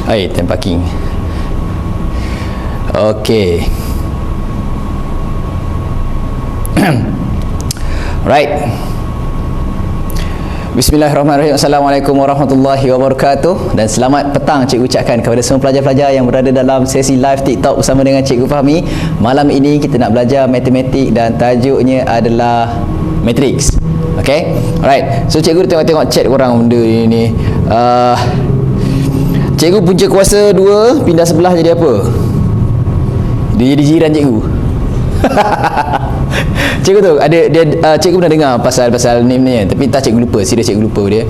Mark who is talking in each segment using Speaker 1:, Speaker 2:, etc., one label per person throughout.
Speaker 1: Hai, time parking. Okey. Right. Bismillahirrahmanirrahim. Assalamualaikum warahmatullahi wabarakatuh. Dan selamat petang cikgu ucapkan kepada semua pelajar-pelajar yang berada dalam sesi live TikTok bersama dengan Cikgu Fahmi. Malam ini kita nak belajar matematik dan tajuknya adalah matrix. Okay, alright. So cikgu tengok-tengok chat korang benda ni. Cikgu punca kuasa 2 pindah sebelah jadi apa? Dia jadi jiran cikgu. Cikgu tu ada dia, cikgu pernah dengar pasal name ni, tapi tak, cikgu lupa, serius cikgu lupa dia.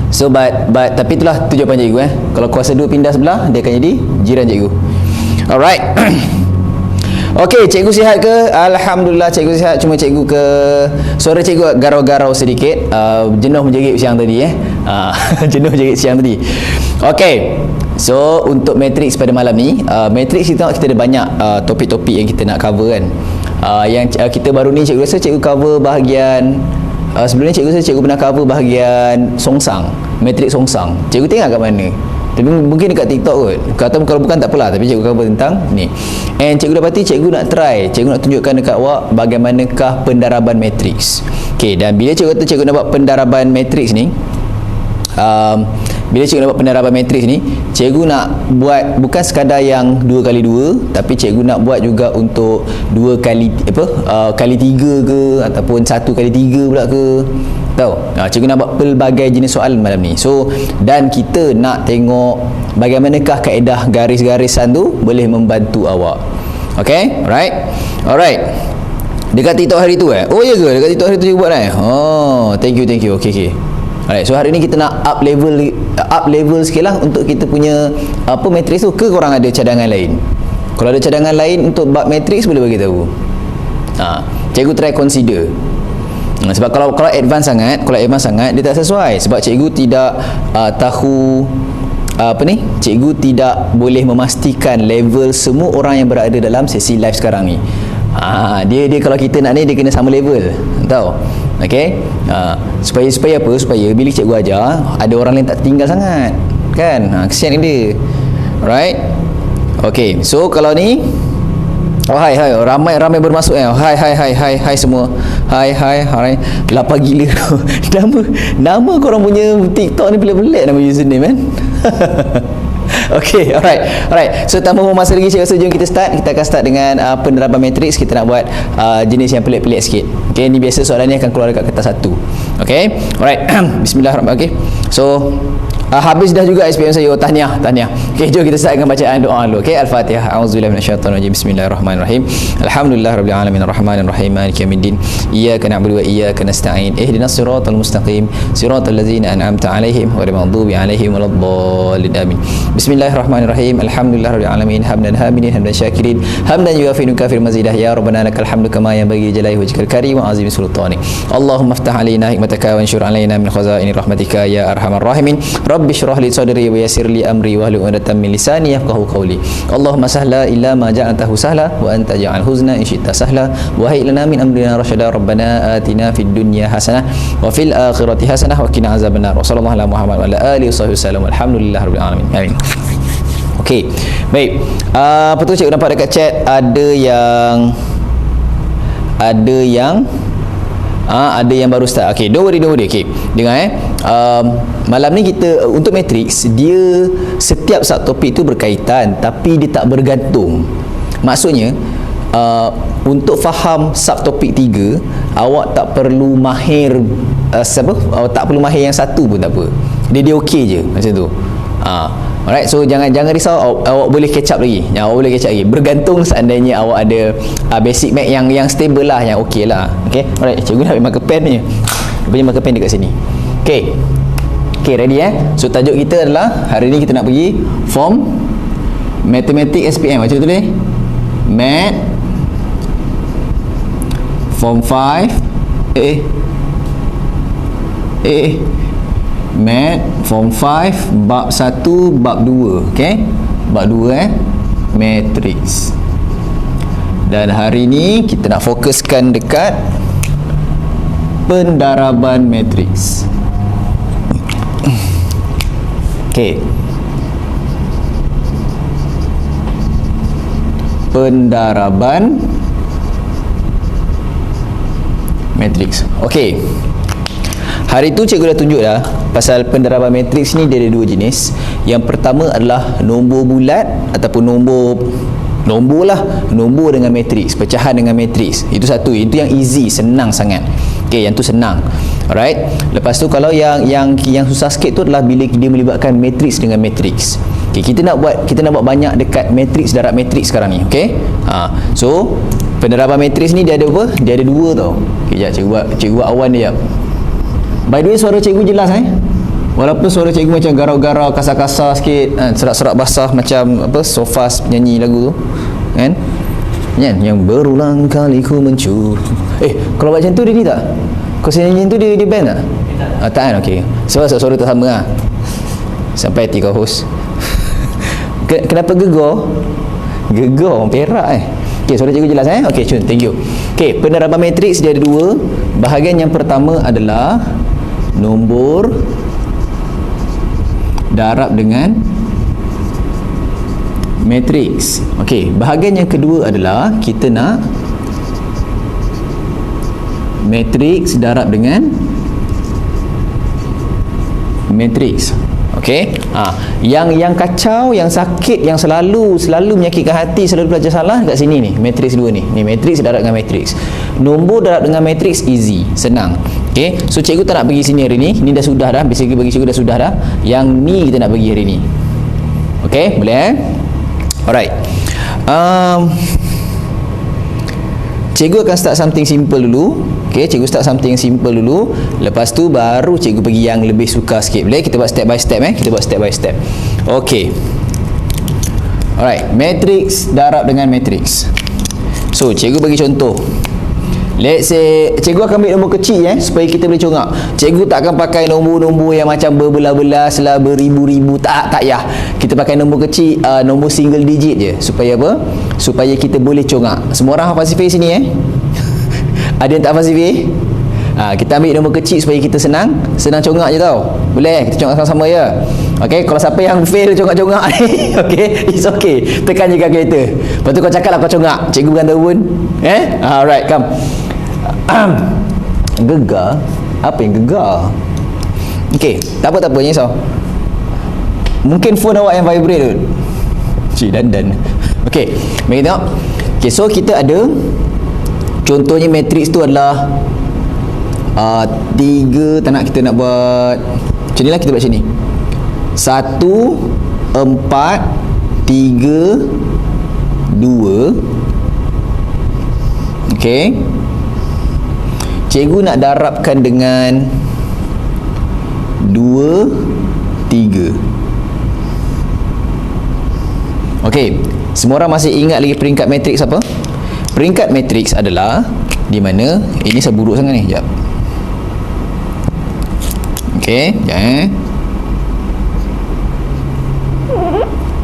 Speaker 1: So but tapi itulah jawapan cikgu. Kalau kuasa 2 pindah sebelah, dia akan jadi jiran cikgu. Alright. Okey, cikgu sihat ke? Alhamdulillah cikgu sihat. Cuma cikgu ke suara cikgu garau-garau sedikit. Jenuh menjerit siang tadi jenuh menjerit siang tadi. Okey. So untuk matrix pada malam ni, matrix kita ada banyak topik-topik yang kita nak cover kan. Yang kita baru ni cikgu rasa cikgu cover bahagian sebelum ni cikgu rasa cikgu pernah cover bahagian songsang, matrix songsang. Cikgu tengok kat mana? Tapi mungkin dekat TikTok kot. Kalau bukan tak apalah, tapi cikgu cover tentang ni. And cikgu dapati cikgu nak tunjukkan dekat awak bagaimanakah pendaraban matrix. Okey, dan bila cikgu kata cikgu nak buat pendaraban matrix ni, bila cikgu nak buat pendaraban matrix ni, cikgu nak buat bukan sekadar yang 2x2, tapi cikgu nak buat juga untuk 2x3 ke, ataupun 1x3 pula ke. Tahu? Cikgu nak buat pelbagai jenis soalan malam ni. So, dan kita nak tengok bagaimanakah kaedah garis-garisan tu boleh membantu awak. Okay? Alright. Dekat TikTok hari tu Oh ya ke? Dekat TikTok hari tu cikgu buat Oh, thank you. Okay. Alright, so hari ni kita nak up level sikit lah untuk kita punya matrix tu. Ke korang ada cadangan lain? Kalau ada cadangan lain untuk bab matrix, boleh bagi tahu. Cikgu try consider. Sebab kalau advance sangat, dia tak sesuai. Sebab cikgu tidak tahu cikgu tidak boleh memastikan level semua orang yang berada dalam sesi live sekarang ni. Dia kalau kita nak ni, dia kena sama level, tahu? Okey, supaya apa? Supaya bila cikgu ajar, ada orang lain tak tinggal sangat, kan? Kesian dia. Alright. Okey, so kalau ni hai ramai bermasuk hai semua. Hai lapar gila. nama korang punya TikTok ni pelik-pelik nama username kan. Okay, alright. So tanpa membuang masa lagi, saya rasa jom kita start. Kita akan start dengan penerapan matrix. Kita nak buat jenis yang pelik-pelik sikit. Okay, ni biasa soalan ni akan keluar dekat kertas 1. Okay, alright. Bismillahirrahmanirrahim. Okay, so habis dah juga SPM saya. Tahniah. Okay, jom kita start dengan bacaan doa dulu. Okay, Al-Fatihah. A'udzubillahi minasyaitonirrajim. Bismillahirrahmanirrahim. Alhamdulillahirabbil alamin arrahmanir rahim maliki yaumiddin. Iyyaka na'budu wa iyyaka nasta'in. Ihdinas siratal mustaqim. Siratal ladzina an'amta 'alaihim ghairil maghdubi 'alaihim waladdallin. Amin. Bismillahirrahmanirrahim. Alhamdulillahirabbil alamin hamdan hamidin hamdan syakirin hamdan yuwafi kafir mazidah ya rabbana lakal hamdu kama yanbaghi jalali wajhikal karim wa azimi sultani. Allahumma iftah 'alaina hikmataka wa anshur 'alaina min khazaini rahmatika ya arhamar rahimin. Rabbi shrah li sadri wa yassir li amri wa hlul 'uqdatam min lisani yafqahu qawli. Allahumma sahla illa ma ja'altahu sahla wa anta ja'al huzna in syi'ta sahla wa hayy lana min amrina rasyada. Rabbana atina fid dunya hasanah wa fil akhirati hasanah wa qina azabannar. Wa sallallahu ala Muhammad wa ala alihi wasallam. Alhamdulillahirabbil alamin. Amin. Okey. Baik. Apa tu cikgu nampak dekat chat ada yang baru start. Okay, don't worry. Okay, dengar malam ni kita untuk matrix, dia setiap subtopik tu berkaitan, tapi dia tak bergantung. Maksudnya untuk faham subtopik 3, awak tak perlu mahir tak perlu mahir yang satu pun tak apa. Dia okey je macam tu. Alright, so jangan risau, awak boleh catch up lagi. Bergantung seandainya awak ada basic math yang stable lah, yang okey lah. Okay, alright, cikgu nak ambil marker pen ni. Dia punya marker pen dekat sini. Okay, ready So tajuk kita adalah hari ni kita nak pergi form matematik SPM. Macam tu ni, Mat form 5 Mat form 5 bab 1 bab 2. Okay, bab 2 matrix. Dan hari ni kita nak fokuskan dekat pendaraban matrix. Okey. Pendaraban matriks. Okey. Hari tu cikgu dah tunjuk dah pasal pendaraban matriks ni dia ada dua jenis. Yang pertama adalah nombor bulat ataupun nombor dengan matriks, pecahan dengan matriks. Itu satu. Itu yang easy, senang sangat. Okey, yang tu senang. Alright. Lepas tu kalau yang susah sikit tu adalah bila dia melibatkan matriks dengan matriks. Okey, kita nak buat banyak dekat matriks, darab matriks sekarang ni. Okey. So pendaraban matriks ni dia ada apa? Dia ada dua tau. Okey, jap cikgu buat awan dia jap. By the way, suara cikgu jelas walaupun suara cikgu macam garau-garau, kasar-kasar sikit, serak-serak basah macam apa, Sofas nyanyi lagu tu kan, yang berulang kali ku mencuri. Kalau buat macam tu dia ni tak? Kau nyanyi tu dia band tak? Tak kan? Okey, sebab suara tak sama lah. Sampai hati kau host. Kenapa gegar orang Perak Okey, suara cikgu jelas Okey, cun, thank you. Okey, pendaraban matriks dia ada dua. Bahagian yang pertama adalah nombor darab dengan matriks. Okey, bahagian yang kedua adalah kita nak matriks darab dengan matriks. Okey. Yang kacau, yang sakit, yang selalu menyakitkan hati, selalu belajar salah kat sini ni, matriks dua ni. Ni matriks darab dengan matriks. Nombor darab dengan matriks easy, senang. Okey. So cikgu tak nak pergi sini hari ni. Ni dah sudah dah. Basically bagi cikgu dah sudah dah. Yang ni kita nak pergi hari ni. Okey, boleh Alright. Cikgu akan start something simple dulu. Okey, cikgu start something simple dulu. Lepas tu baru cikgu pergi yang lebih sukar sikit. Boleh? Kita buat step by step Kita buat step by step. Okey. Alright, matriks darab dengan matriks. So, cikgu bagi contoh. Let's say cikgu akan ambil nombor kecil supaya kita boleh congak. Cikgu tak akan pakai nombor-nombor yang macam berbelas-belas lah, beribu-ribu. Tak payah. Kita pakai nombor kecil, nombor single digit je. Supaya apa? Supaya kita boleh congak. Semua orang hafal sifir sini Ada yang tak hafal sifir? Kita ambil nombor kecil supaya kita senang congak je tau. Boleh? Kita congak sama-sama ya. Okey, kalau siapa yang fail congak-congak ni, okey, it's okay. Tekan je kalkulator. Lepas tu kau cakap lah kau congak. Cikgu bukan tahu pun. Alright, come. Gegar? Apa yang gegar? Okey, tak apa, jangan risau. Mungkin phone awak yang vibrate tu. Cik dandan. Okey, mari tengok. Okey, so kita ada contohnya matriks tu adalah 3, tak nak kita nak buat macam ni lah, kita buat macam ni. 1 4 3 2. Okey. Cikgu nak darabkan dengan 2 3. Okey, semua orang masih ingat lagi peringkat matriks apa? Peringkat matriks adalah di mana ini saya buruk sangat ni. Sekejap. Okey, sekejap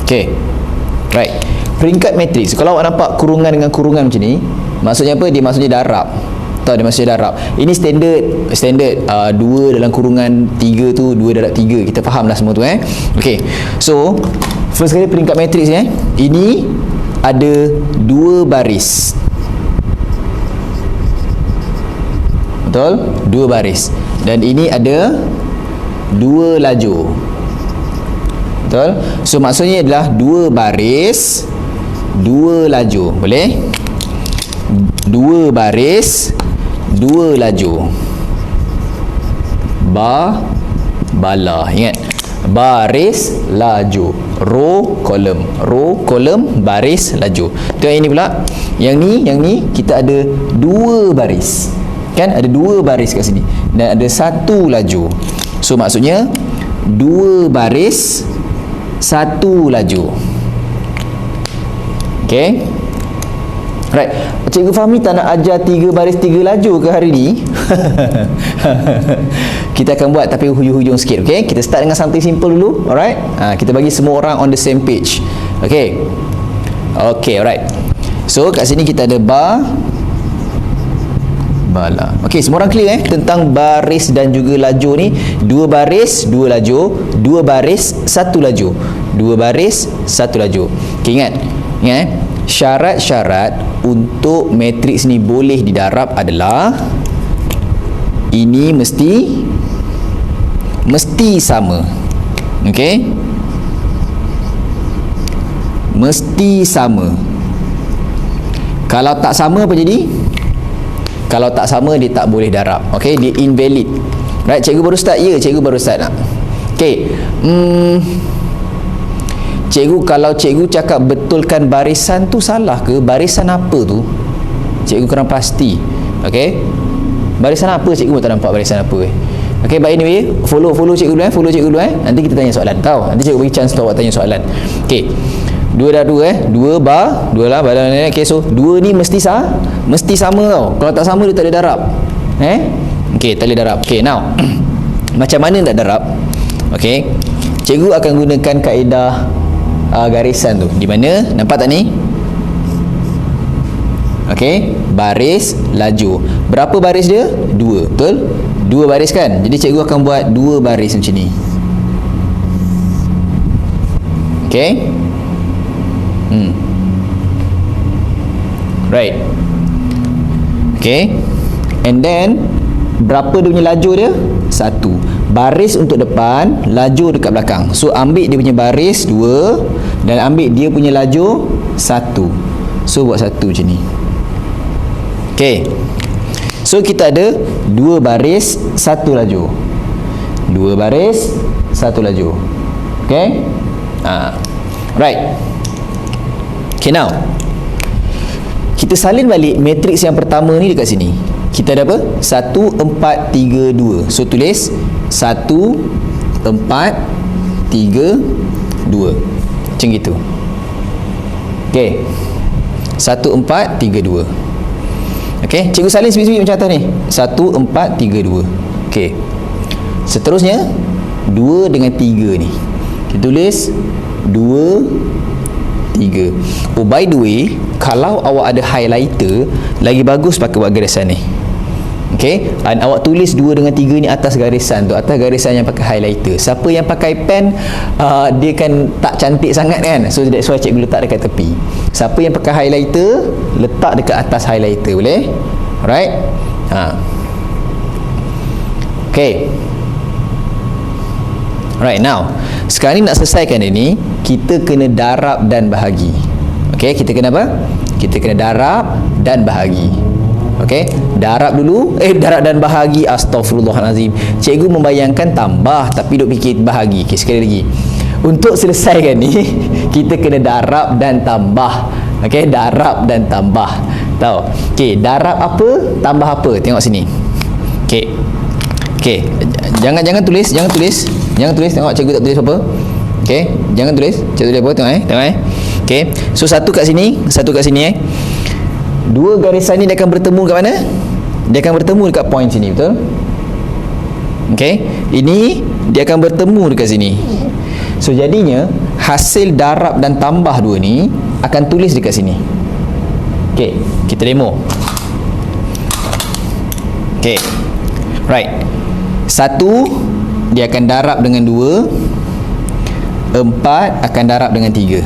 Speaker 1: Okey. Right. Peringkat matriks. Kalau awak nampak kurungan dengan kurungan macam ni, maksudnya apa? Dia maksudnya darab. Dia maksudnya darab. Ini standard 2 dalam kurungan 3 tu 2 darab 3. Kita faham dah semua tu Okey. So, first kali peringkat matriks ni ini ada 2 baris. Betul? 2 baris. Dan ini ada 2 lajur. Betul? So maksudnya adalah 2 baris 2 lajur. Boleh? 2 baris 2 lajur. Bala. Ingat, baris lajur. Row kolom baris lajur. Tengok ini pula. Yang ni kita ada 2 baris. Kan ada 2 baris kat sini dan ada 1 lajur. So maksudnya 2 baris 1 lajur. Okey. Right. Cikgu Fahmi tak nak ajar 3 baris 3 lajur ke hari ni? Kita akan buat tapi hujung-hujung sikit. Okey. Kita start dengan something simple dulu. Alright. Kita bagi semua orang on the same page. Okey. Okey, alright. So kat sini kita ada bala. Okey, semua orang clear tentang baris dan juga lajur ni? Dua baris, dua lajur, dua baris, satu lajur. Dua baris, satu lajur. Okey, ingat syarat-syarat untuk matriks ni boleh didarab adalah ini mesti sama. Okey, mesti sama. Kalau tak sama apa jadi? Kalau tak sama dia tak boleh darab. Okey, dia invalid. Right, cikgu baru start? Ya, cikgu baru start nak. Okey. Cikgu, kalau cikgu cakap betulkan barisan tu salah ke? Barisan apa tu? Cikgu kurang pasti. Okey. Barisan apa? Cikgu pun tak nampak barisan apa. Okey, but anyway, follow cikgu dulu follow cikgu dulu Nanti kita tanya soalan. Tahu? Nanti cikgu bagi chance untuk awak tanya soalan. Okey. Dua dah dua dua bar, dua lah badan ni. Okey, so dua ni mesti sama tau. Kalau tak sama dia tak boleh darab. Okey, tak boleh darab. Okey, now macam mana nak darab? Okey, cikgu akan gunakan kaedah garisan tu. Di mana? Nampak tak ni? Okey, baris, laju. Berapa baris dia? Dua, betul? Dua baris kan? Jadi cikgu akan buat dua baris macam ni. Okey. Right. Okay. And then berapa dia punya lajur dia? Satu. Baris untuk depan, lajur dekat belakang. So ambil dia punya baris dua dan ambil dia punya lajur satu. So buat satu macam ni. Okay. So kita ada dua baris, satu lajur. Dua baris, satu lajur. Okay. Right. Okay, now kita salin balik matriks yang pertama ni dekat sini. Kita ada apa? 1, 4, 3, 2. So tulis 1, 4, 3, 2. Macam gitu. Okay, 1, 4, 3, 2. Okay, cikgu salin sebiji macam atas ni. 1, 4, 3, 2. Okay, seterusnya 2 dengan 3 ni kita tulis 2, 3. Oh, by the way, kalau awak ada highlighter, lagi bagus pakai buat garisan ni. Okey, dan awak tulis 2 dengan 3 ni atas garisan tu, atas garisan yang pakai highlighter. Siapa yang pakai pen, dia kan tak cantik sangat kan, so that's why cikgu letak dekat tepi. Siapa yang pakai highlighter, letak dekat atas highlighter, boleh? Alright. Okey. Alright, now sekarang ni nak selesaikan dia ni, kita kena darab dan bahagi. Okey, kita kena apa? Kita kena darab dan bahagi. Okey, darab dulu. Darab dan bahagi. Astaghfirullahalazim. Cikgu membayangkan tambah tapi duk fikir bahagi. Okey, sekali lagi. Untuk selesaikan ni, kita kena darab dan tambah. Okey, darab dan tambah. Tahu? Okey, darab apa, tambah apa? Tengok sini. Okey. Okey, jangan tulis. Tengok cikgu tak tulis apa. Okey, jangan tulis. Cikgu tulis apa? Tengok Okey. So satu kat sini, Dua garisan ni dia akan bertemu kat mana? Dia akan bertemu dekat point sini, betul? Okey. Ini dia akan bertemu dekat sini. So jadinya hasil darab dan tambah dua ni akan tulis dekat sini. Okey, kita demo. Okey. Right. 1 dia akan darab dengan 2, 4 akan darab dengan 3.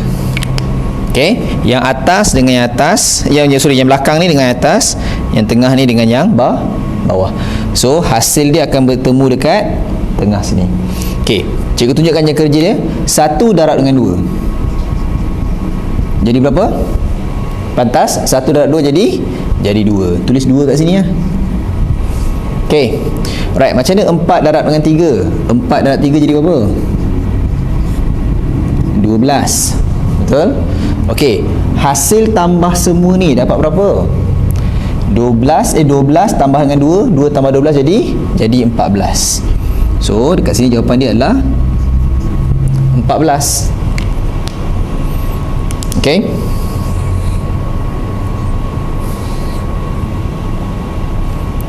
Speaker 1: Okey, yang atas dengan yang atas, yang belakang ni dengan yang atas, yang tengah ni dengan yang bawah. So hasil dia akan bertemu dekat tengah sini. Okey, cikgu tunjukkan je kerja dia. 1 darab dengan 2 jadi berapa? Pantas 1 darab 2 jadi 2. Tulis 2 kat sini lah. Okey. Right, macam mana 4 darab dengan 3? 4 darab 3 jadi berapa? 12. Betul? Okey, hasil tambah semua ni dapat berapa? 12 tambah dengan 2, 2 tambah 12 jadi 14. So, dekat sini jawapan dia adalah 14. Okey.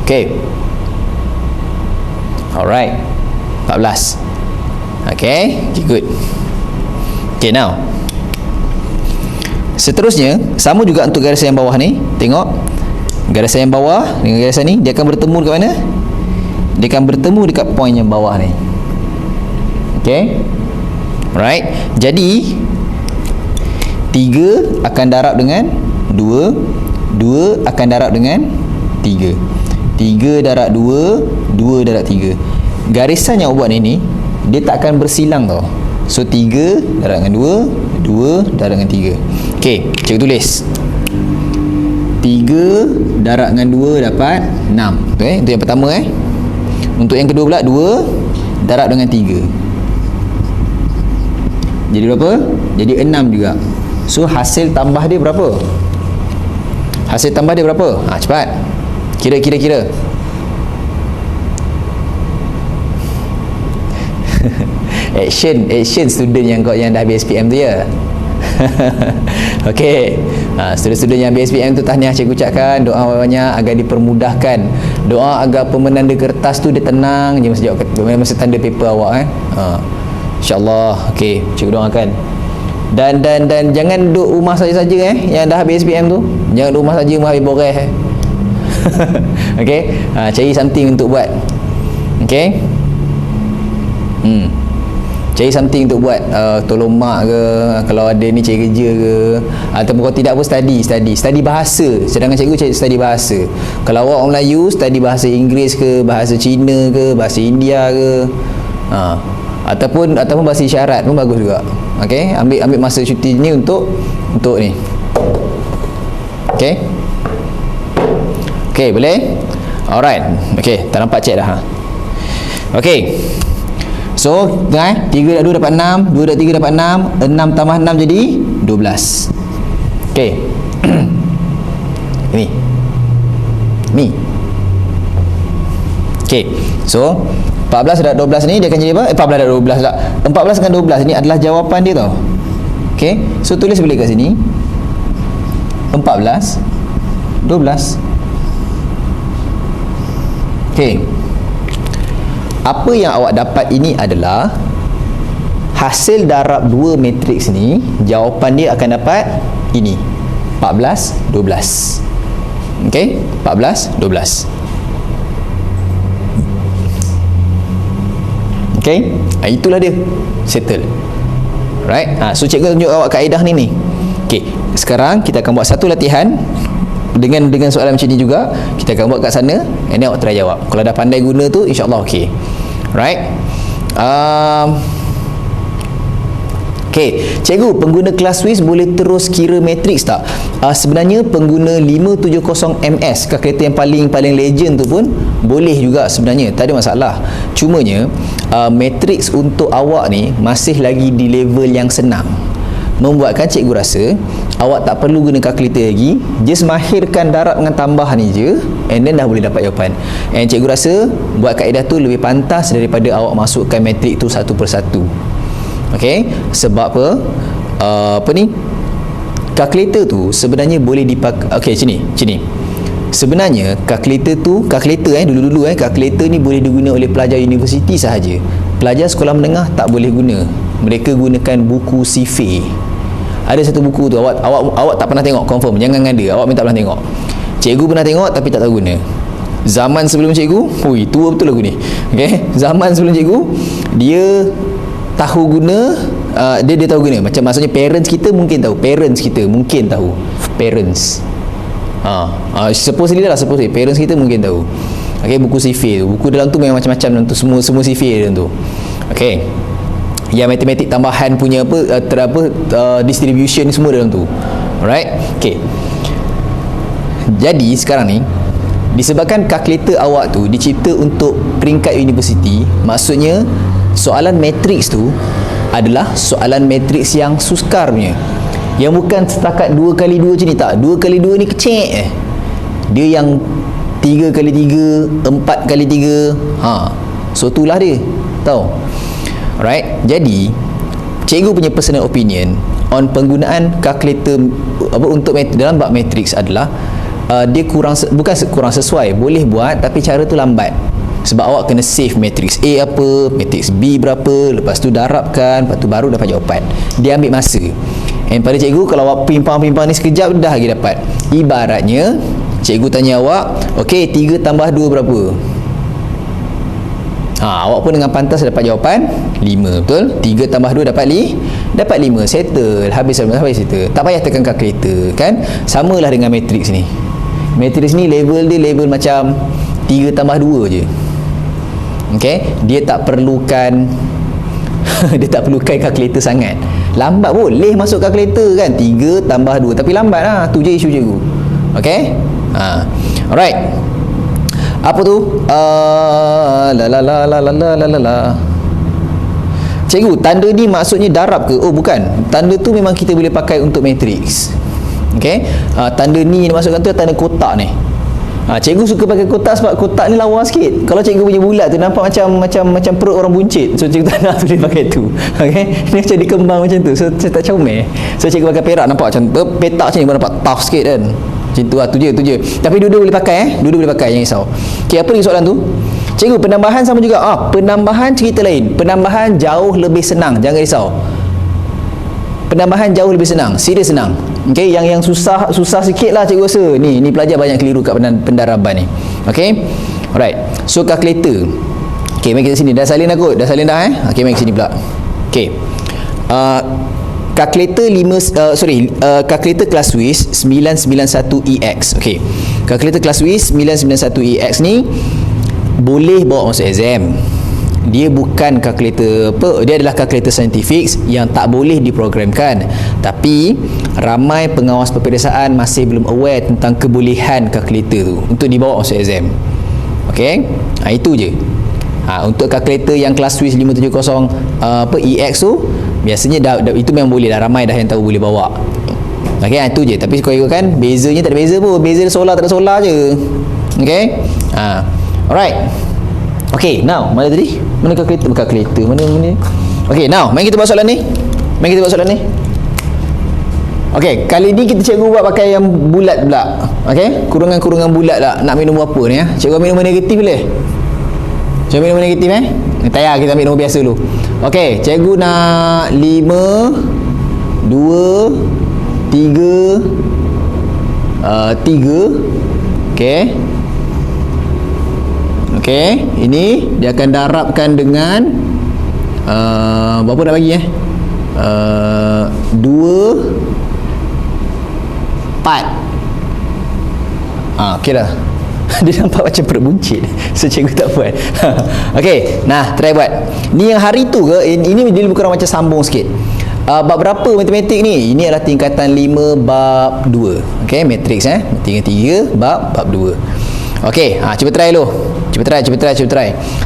Speaker 1: Okey. Alright, 14. Okay, good. Okay, now seterusnya sama juga untuk garis yang bawah ni. Tengok, Garisan yang bawah dengan garisan ni, dia akan bertemu dekat mana? Dia akan bertemu dekat point yang bawah ni. Okay, right. Jadi 3 akan darab dengan 2, 2 akan darab dengan 3, 3 darab 2, 2 darab 3. Garisan yang awak buat ni dia tak akan bersilang tau. So 3 darab dengan 2, 2 darab dengan 3. Okey, cikgu tulis 3 darab dengan 2 dapat 6. Betul Untuk yang pertama Untuk yang kedua pula 2 darab dengan 3. Jadi berapa? Jadi 6 juga. So hasil tambah dia berapa? Hasil tambah dia berapa? Cepat. Kira. action student yang dah habis SPM tu ya. Okey. Student-student yang habis SPM tu tahniah cikgu ucapkan, doa banyak agar dipermudahkan. Doa agar pemenanda kertas tu dia tenang je masa tanda paper awak InsyaAllah. Okey, cikgu doakan. Dan jangan duduk rumah saja-saja yang dah habis SPM tu. Jangan duduk rumah saja habis boreh. Okey, cari something untuk buat. Okey. Cari something untuk buat, tolong mak ke, kalau ada ni cari kerja ke, ataupun kalau tidak pun study bahasa. Sedangkan cikgu cari study bahasa. Kalau awak orang Melayu, study bahasa Inggeris ke, bahasa Cina ke, bahasa India ke, ataupun bahasa isyarat pun bagus juga. Okey, ambil masa cuti ni untuk ni. Okey, boleh? Alright. Okey, tak nampak cek dah. Okey. So, 3 darab 2 dapat 6, 2 darab 3 dapat 6, 6 tambah 6 jadi 12. Okey. Ni. Okey. So, 14 darab 12 ni dia akan jadi apa? 14 darab 12 tak. 14 dengan 12 ni adalah jawapan dia tau. Okey. So, tulis balik kat sini. 14 12. Okey. Apa yang awak dapat ini adalah hasil darab 2 matriks ni, jawapan dia akan dapat ini 14 12. Okey, 14 12. Okey, itulah dia, settle. Right. So cikgu tunjuk awak kaedah ni. Okey, sekarang kita akan buat satu latihan dengan soalan macam ni juga. Kita akan buat kat sana, and then awak try jawab. Kalau dah pandai guna tu, insyaAllah okey. Right. Okey, cikgu, pengguna kelas Swiss boleh terus kira matriks tak? Sebenarnya pengguna 570MS, kalkulator yang paling legend tu pun boleh juga sebenarnya, tak ada masalah. Cumanya matriks untuk awak ni masih lagi di level yang senang, membuatkan cikgu rasa awak tak perlu guna kalkulator lagi, just mahirkan darab dengan tambah ni je, and then dah boleh dapat jawapan. And cikgu rasa buat kaedah tu lebih pantas daripada awak masukkan matrik tu satu persatu. Okey, sebab apa ni, kalkulator tu sebenarnya boleh dipakai. Okey, sini sebenarnya kalkulator dulu kalkulator ni boleh digunakan oleh pelajar universiti sahaja. Pelajar sekolah menengah tak boleh guna. Mereka gunakan buku Sife. Ada satu buku tu, awak tak pernah tengok, confirm, jangan ngada, awak minta pernah tengok. Cikgu pernah tengok tapi tak tahu guna. Zaman sebelum cikgu, tua betul lagu ni. Okey, zaman sebelum cikgu, dia tahu guna, dia tahu guna. Macam maksudnya parents kita mungkin tahu. Supposedly parents kita mungkin tahu. Okey, buku Sife tu, buku dalam tu memang macam-macam dalam tu, semua Sife dalam tu. Okey, yang matematik tambahan punya distribution semua dalam tu. Alright. Okey, jadi sekarang ni, disebabkan kalkulator awak tu dicipta untuk peringkat universiti, maksudnya soalan matriks tu adalah soalan matriks yang sukar punya, yang bukan setakat 2x2 macam ni, tak. 2x2 ni kecil dia yang 3x3, 4x3. So itulah dia, tahu. Alright. Jadi cikgu punya personal opinion on penggunaan kalkulator untuk dalam bab matriks adalah dia bukan kurang sesuai. Boleh buat, tapi cara tu lambat. Sebab awak kena save matriks A apa, matriks B berapa, lepas tu darabkan, lepas tu baru dapat jawapan. Dia ambil masa. And pada cikgu, kalau awak pimpang ni sekejap dah lagi dapat. Ibaratnya Cikgu tanya awak, okey, 3 tambah 2 berapa? Awak pun dengan pantas dapat jawapan 5, betul? 3 tambah 2 dapat 5, settle, habis settle. Tak payah tekan kalkulator, kan? Samalah dengan matrix ni. Matrix ni level dia level macam 3 tambah 2 je. Okey, dia tak perlukan dia tak perlukan kalkulator sangat. Lambat boleh masuk kalkulator kan, 3 tambah 2, tapi lambat lah, tu je isu cikgu. Okey, alright. Apa tu? Cikgu, tanda ni maksudnya darab ke? Oh, bukan. Tanda tu memang kita boleh pakai untuk matrix. Okey, tanda ni dimasukkan tu tanda kotak ni. Cikgu suka pakai kotak sebab kotak ni lawa sikit. Kalau cikgu punya bulat tu nampak macam perut orang buncit, so cikgu tak nak tulis pakai tu. Okey, ni macam dikembang macam tu, so saya tak comel. So cikgu pakai perak, nampak macam petak macam ni, nampak tough sikit kan. Macam tu lah, tu je. Tapi dua-dua boleh pakai, dua-dua boleh pakai, jangan risau. Okey, apa lagi soalan tu? Cikgu, penambahan sama juga. Penambahan cerita lain. Penambahan jauh lebih senang, jangan risau. Penambahan jauh lebih senang, serius senang. Okey, yang susah sikit lah cikgu rasa. Ni pelajar banyak keliru kat pendaraban ni. Okey, alright. So kalkulator. Okey, mari kita sini. Dah salin aku, dah salin dah Okey, mari ke sini pula. Okey. Kalkulator kalkulator kelas Swiss 991EX. Okey, kalkulator kelas Swiss 991EX ni boleh bawa masuk exam. Dia bukan kalkulator dia adalah kalkulator saintifik yang tak boleh diprogramkan. Tapi ramai pengawas peperiksaan masih belum aware tentang kebolehan kalkulator tu untuk dibawa masuk exam. Okey, itu je. Untuk kalkulator yang kelas Swiss 570 EX tu biasanya itu memang boleh dah, ramai dah yang tahu boleh bawa. Okey, itu je. Tapi kalau ikutkan bezanya tak ada beza pun, beza solar tak ada solar je. Okey, alright. Okey, now mana tadi? Mana kalkulator? Mana? Okey, now mari kita buat soalan ni. Okey, kali ni kita cikgu buat pakai yang bulat pula. Okey, kurungan-kurungan bulat lah. Nak minum apa ni Cikgu ambil nombor negatif boleh? Cikgu ambil nombor negatif Tak payah, kita ambil nombor biasa dulu. Okey, cikgu nak 5 2 3 3. Okey, ini dia akan darabkan dengan berapa nak bagi 2 4. Okey dah. Dia nampak macam perut buncit, so cikgu tak buat. Okey, nah try buat. Ni yang hari tu ke? Ini dia lebih kurang macam sambung sikit. Bab berapa matematik ni? Ini adalah tingkatan 5 bab 2. Okey, matrix tingkatan 3 bab 2. Okey, cuba try dulu. Cuba try.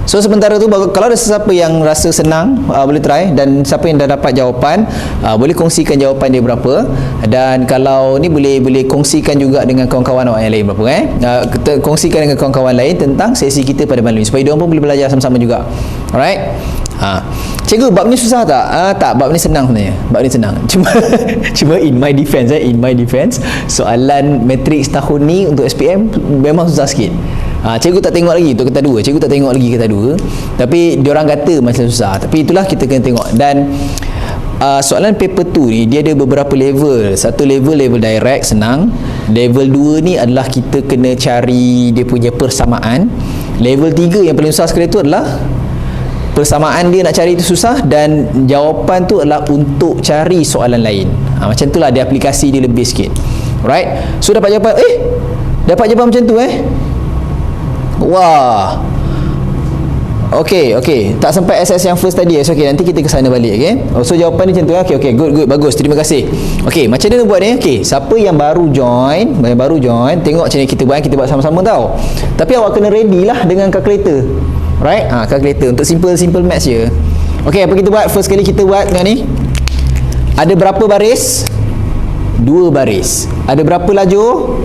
Speaker 1: So sementara tu kalau ada sesiapa yang rasa senang boleh try, dan siapa yang dah dapat jawapan boleh kongsikan jawapan dia berapa, dan kalau ni boleh kongsikan juga dengan kawan-kawan awak yang lain berapa kita kongsikan dengan kawan-kawan lain tentang sesi kita pada malam ni supaya diorang pun boleh belajar sama-sama juga. Alright. Cikgu, bab ni susah tak? Tak, bab ni senang sebenarnya. Bab ni senang. Cuma in my defense, soalan matrix tahun ni untuk SPM memang susah sikit. Cikgu tak tengok lagi untuk kata 2. Cikgu tak tengok lagi kata 2. Tapi diorang kata macam susah. Tapi itulah kita kena tengok. Dan soalan paper 2 ni dia ada beberapa level. Satu level direct, senang. Level 2 ni adalah kita kena cari dia punya persamaan. Level 3 yang paling susah sekali tu adalah persamaan dia nak cari itu susah, dan jawapan tu adalah untuk cari soalan lain. Macam itulah dia aplikasi dia lebih sikit. Alright. So dapat jawapan dapat jawapan macam tu Wah. Okey. Tak sampai SS yang first tadi. So nanti kita ke sana balik. So jawapan ni macam tu. Okey, good, bagus. Terima kasih. Okey, macam mana buat ni? Okey, siapa yang baru join, tengok macam ni kita buat sama-sama tau. Tapi awak kena ready lah dengan kalkulator. Right? Kalkulator untuk simple maths je. Okey, apa kita buat? First kali kita buat dengan ni. Ada berapa baris? 2 baris. Ada berapa lajur?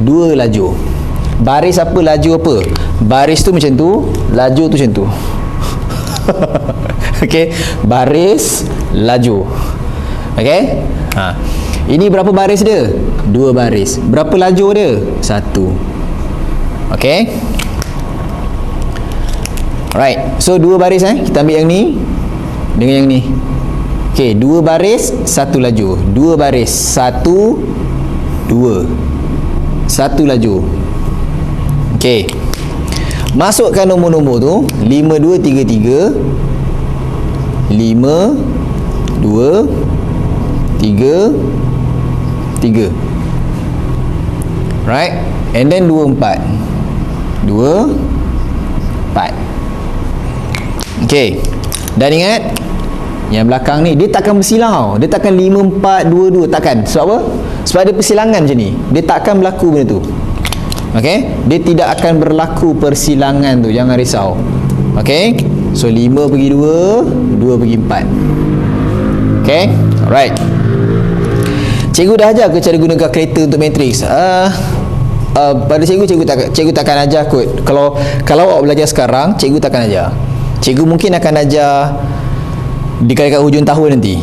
Speaker 1: 2 lajur. Baris apa, laju apa? Baris tu macam tu, laju tu macam tu. Okey, baris, laju. Okey? Ini berapa baris dia? 2 baris. Berapa laju dia? 1. Okey? Alright. So 2 baris kita ambil yang ni dengan yang ni. Okey, 2 baris, 1 laju. 2 baris, 1 2. satu laju. Okey. Masukkan nombor-nombor tu 5233 5233. Right? And then 24. Okey. Dan ingat yang belakang ni dia takkan bersilang. Dia takkan 5422, takkan. Sebab apa? Sebab ada persilangan macam ni. Dia takkan berlaku benda tu. Okey? Dia tidak akan berlaku persilangan tu. Jangan risau. Okey? So 5 pergi 2, 2 pergi 4. Okey? Alright. Cikgu dah ajar ke cara gunakan kereta untuk matriks? Pada cikgu takkan ajar kot. Kalau awak belajar sekarang, cikgu takkan ajar. Cikgu mungkin akan ajar dekat hujung tahun nanti.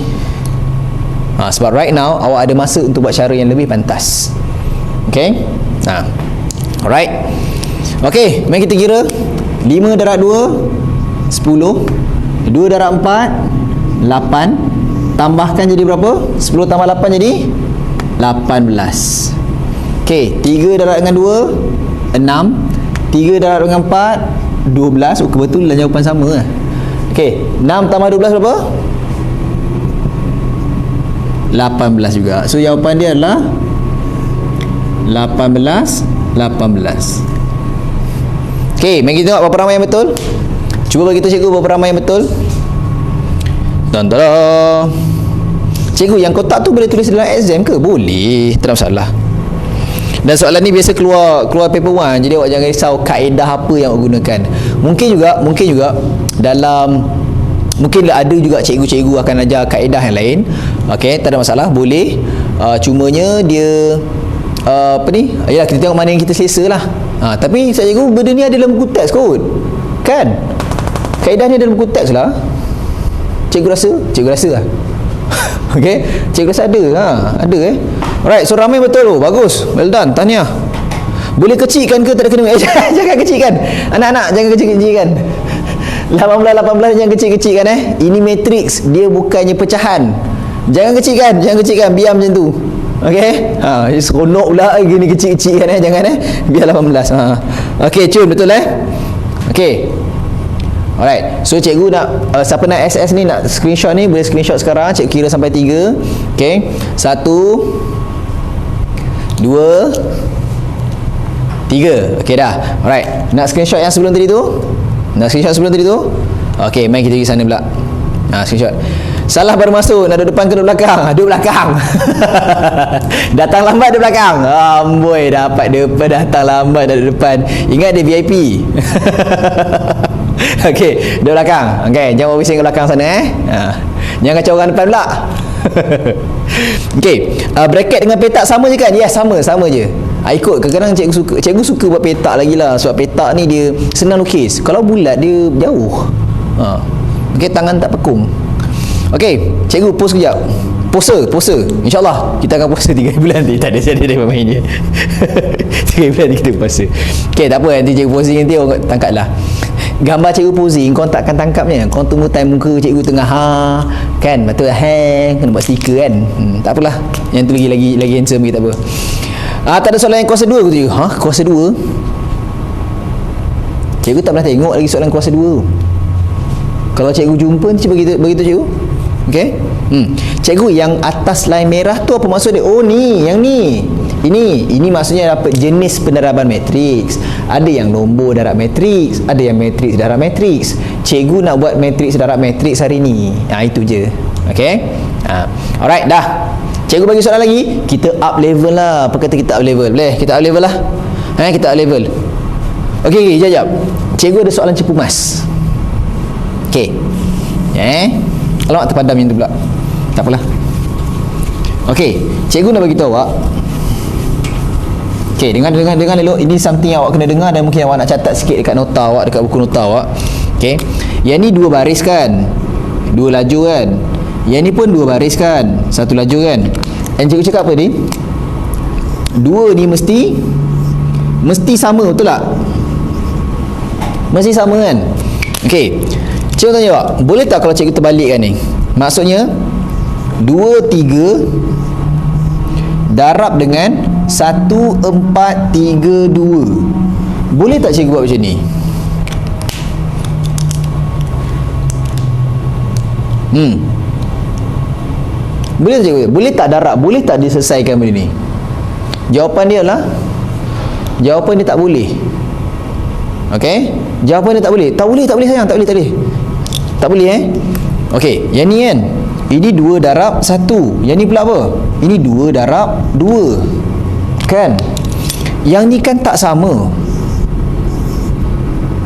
Speaker 1: Sebab right now awak ada masa untuk buat cara yang lebih pantas. Okay? Alright. Okay, mari kita kira 5 darab 2 10, 2 darab 4 8, tambahkan jadi berapa? 10 tambah 8 jadi 18. Okay, 3 darab dengan 2 6, 3 darab dengan 4 12. Kebetulan jawapan sama lah. Okey, 6 tambah 12 berapa? 18 juga. So jawapan dia adalah 18. Okey, mari kita tengok berapa ramai yang betul. Cuba bagi tahu cikgu berapa ramai yang betul. Tada. Cikgu, yang kotak tu boleh tulis dalam exam ke? Boleh, tak ada masalah. Dan soalan ni biasa keluar paper 1. Jadi awak jangan risau kaedah apa yang awak gunakan. Mungkin juga dalam, mungkin ada juga cikgu-cikgu akan ajar kaedah yang lain. Okey, tak ada masalah, boleh. Cumanya dia yalah, kita tengok mana yang kita selesa lah. Tapi cikgu, benda ni ada dalam buku teks kot, kan? Kaedah ni ada dalam buku teks lah. Cikgu rasa lah. Okey, cikgu rasa ada. Ada Alright, so ramai betul tu. Bagus. Well done. Tahniah. Boleh kecilkan ke tak ada kena? Jangan kecilkan. Anak-anak jangan kecil-kecilkan. 18 jangan kecil-kecilkan Ini matriks, dia bukannya pecahan. Jangan kecilkan, biar macam tu. Okey? Seronok pula gini kecil-kecil kan jangan biar 18. Okey, cun betul Okey. Alright. So cikgu nak siapa nak SS ni, nak screenshot ni, boleh screenshot sekarang. Cikgu kira sampai 3. Okey. 1 2 3. Okey dah. Alright. Nak screenshot yang sebelum tadi tu? Okey, mari kita pergi sana pula. Screenshot. Salah baru masuk, nak duduk depan ke duduk belakang? Duduk belakang. Datang lambat duduk belakang. Amboi, dapat depan, datang lambat duduk depan. Ingat dia VIP. Okey, duduk belakang. Okey, jangan bising ke belakang sana Jangan kacau orang depan pula. Okey, bracket dengan petak sama je kan? Ya, sama je. Ikut, kadang-kadang cikgu suka buat petak lagi lah. Sebab petak ni dia senang lukis. Kalau bulat dia jauh. Okey, tangan tak pekung. Okey, cikgu pause kejap. Puasa. InsyaAllah kita akan puasa 3 bulan nanti. Tak ada, saya ada main je. 3 bulan nanti kita puasa. Okey, tak apa, nanti cikgu posing nanti orang tangkap lah. Gambar cikgu posing, kau takkan tangkapnya. Kau tunggu time muka cikgu tengah kan, betul kena buat stiker kan. Tak apalah, yang tu lagi handsome lagi, tak apa. Tak ada soalan yang kuasa 2 ke cikgu? Kuasa 2? Cikgu tak pernah tengok lagi soalan kuasa 2. Kalau cikgu jumpa nanti bagi tahu cikgu. Okey? Cikgu, yang atas line merah tu apa maksud dia? Oh ni, yang ni. Ini maksudnya dapat jenis peneraban matriks. Ada yang nombor darab matriks, ada yang matriks darab matriks. Cikgu nak buat matriks darab matriks hari ni. Itu je. Okey? Alright, dah. Cikgu bagi soalan lagi, kita up level lah. Apa kata kita up level? Boleh? Kita up level lah. Kita up level. Okey, jap. Cikgu ada soalan cepu mas. Okey. Alamak, terpadam yang tu pula. Tak apalah. Okey, cikgu nak bagi tahu awak. Okey, dengar elok. Ini something yang awak kena dengar dan mungkin awak nak catat sikit dekat nota awak, dekat buku nota awak. Okey. Yang ni 2 baris kan? 2 laju kan? Yang ni pun 2 baris kan? 1 laju kan? Dan cikgu cakap apa ni? 2 ni mesti sama, betul tak? Mesti sama kan? Okey. Cikgu tanya awak, boleh tak kalau cikgu terbalikkan ni? Maksudnya 2, 3 darab dengan 1, 4, 3, 2. Boleh tak cikgu buat macam ni? Boleh tak cikgu? Boleh tak darab? Boleh tak diselesaikan benda ni? Jawapan dia lah, jawapan dia tak boleh. Okey? Jawapan dia tak boleh. Tak boleh sayang, tak boleh. Tak boleh Okey, yang ni kan, ini 2 darab 1. Yang ni pula apa? Ini 2 darab 2. Kan? Yang ni kan tak sama.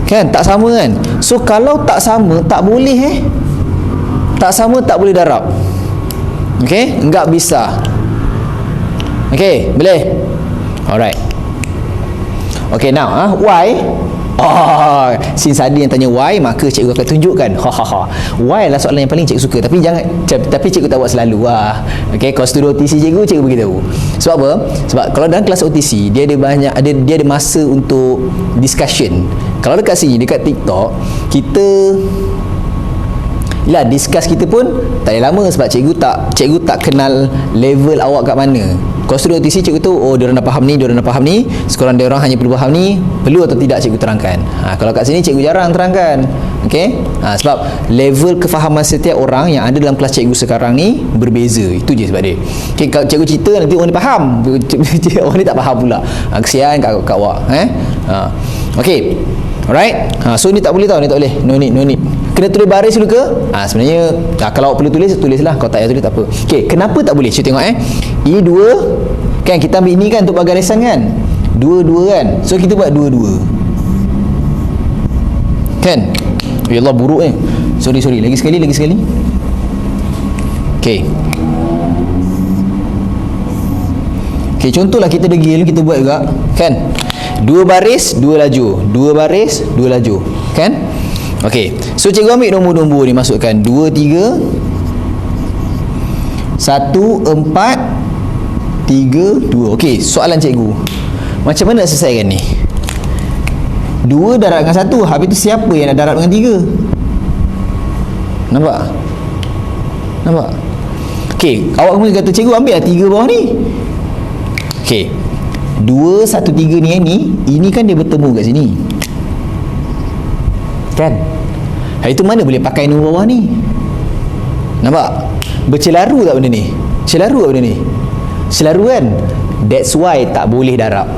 Speaker 1: Kan? Tak sama kan? So kalau tak sama, tak boleh tak sama, tak boleh darab. Okey? Enggak bisa. Okey, boleh? Alright. Okey, now y. Since ada yang tanya why, maka cikgu akan tunjukkan. Why adalah soalan yang paling cikgu suka, tapi cikgu tak buat selalu. Okey, kalau studi OTC cikgu beritahu. Sebab apa? Sebab kalau dalam kelas OTC dia ada masa untuk discussion. Kalau dekat sini, dekat TikTok, kita discuss kita pun tak ada lama, sebab cikgu tak kenal level awak kat mana. Kalau studi OTC cikgu tahu, diorang dah faham ni, sekurang diorang hanya perlu faham ni, perlu atau tidak cikgu terangkan. Kalau kat sini cikgu jarang terangkan. Okey? Sebab level kefahaman setiap orang yang ada dalam kelas cikgu sekarang ni berbeza. Itu je sebab dia. Okey, kalau cikgu cerita nanti orang ni faham, orang ni tak faham pula. Kesian kat awak. Okey. Alright. So ni tak boleh tau, ni tak boleh. No need. Kena tulis baris dulu ke? Sebenarnya kalau awak perlu tulislah. Kalau tak payah tulis tak apa. Okey, kenapa tak boleh? Cuba tengok Ini 2 kan, kita ambil ini kan untuk garisan kan? 2 kan? So kita buat 2 kan? Ya Allah, buruk Sorry, lagi sekali. Okey, contohlah kita degil, kita buat juga kan? 2 baris 2 laju, 2 baris 2 laju kan? Okey, so cikgu ambil nombor-nombor ni, masukkan 2, 3, 1, 4, 3, 2. Okey, soalan cikgu, macam mana nak selesaikan ni? 2 darab dengan 1, habis tu siapa yang nak darab dengan 3? Nampak? Okey, awak kemudian kata, cikgu ambil lah 3 bawah ni. Okey, 2, 1, 3 ni ini kan dia bertemu kat sini kan? Itu mana boleh pakai nombor bawah ni? Nampak? Bercelaru tak benda ni? Celaru kan? That's why tak boleh darab.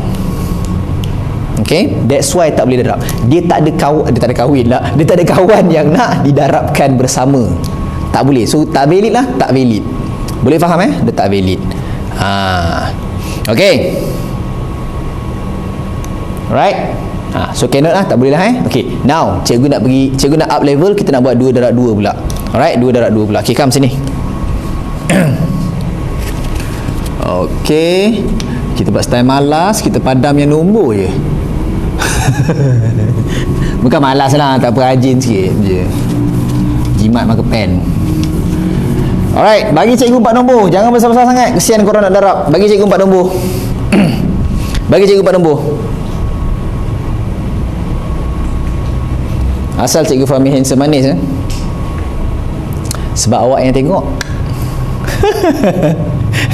Speaker 1: Okay? That's why tak boleh darab. Dia tak ada kawan yang nak didarabkan bersama. Tak boleh. So tak valid lah, tak valid. Boleh faham Dia tak valid. Okay. Alright. So cannot lah, tak boleh lah Okay, now cikgu nak up level, kita nak buat 2 darab 2 pula. Alright, 2 darab 2 pula. Okay, come sini. Okay, kita buat style malas, kita padam yang nombor je. Bukan malas lah, tak apa, rajin sikit je. Jimat makan pen. Alright, bagi cikgu 4 nombor. Jangan besar-besar sangat, kesian korang nak darab. Bagi cikgu 4 nombor. Bagi cikgu 4 nombor. Asal cikgu Fahmi handsome manis sebab awak yang tengok.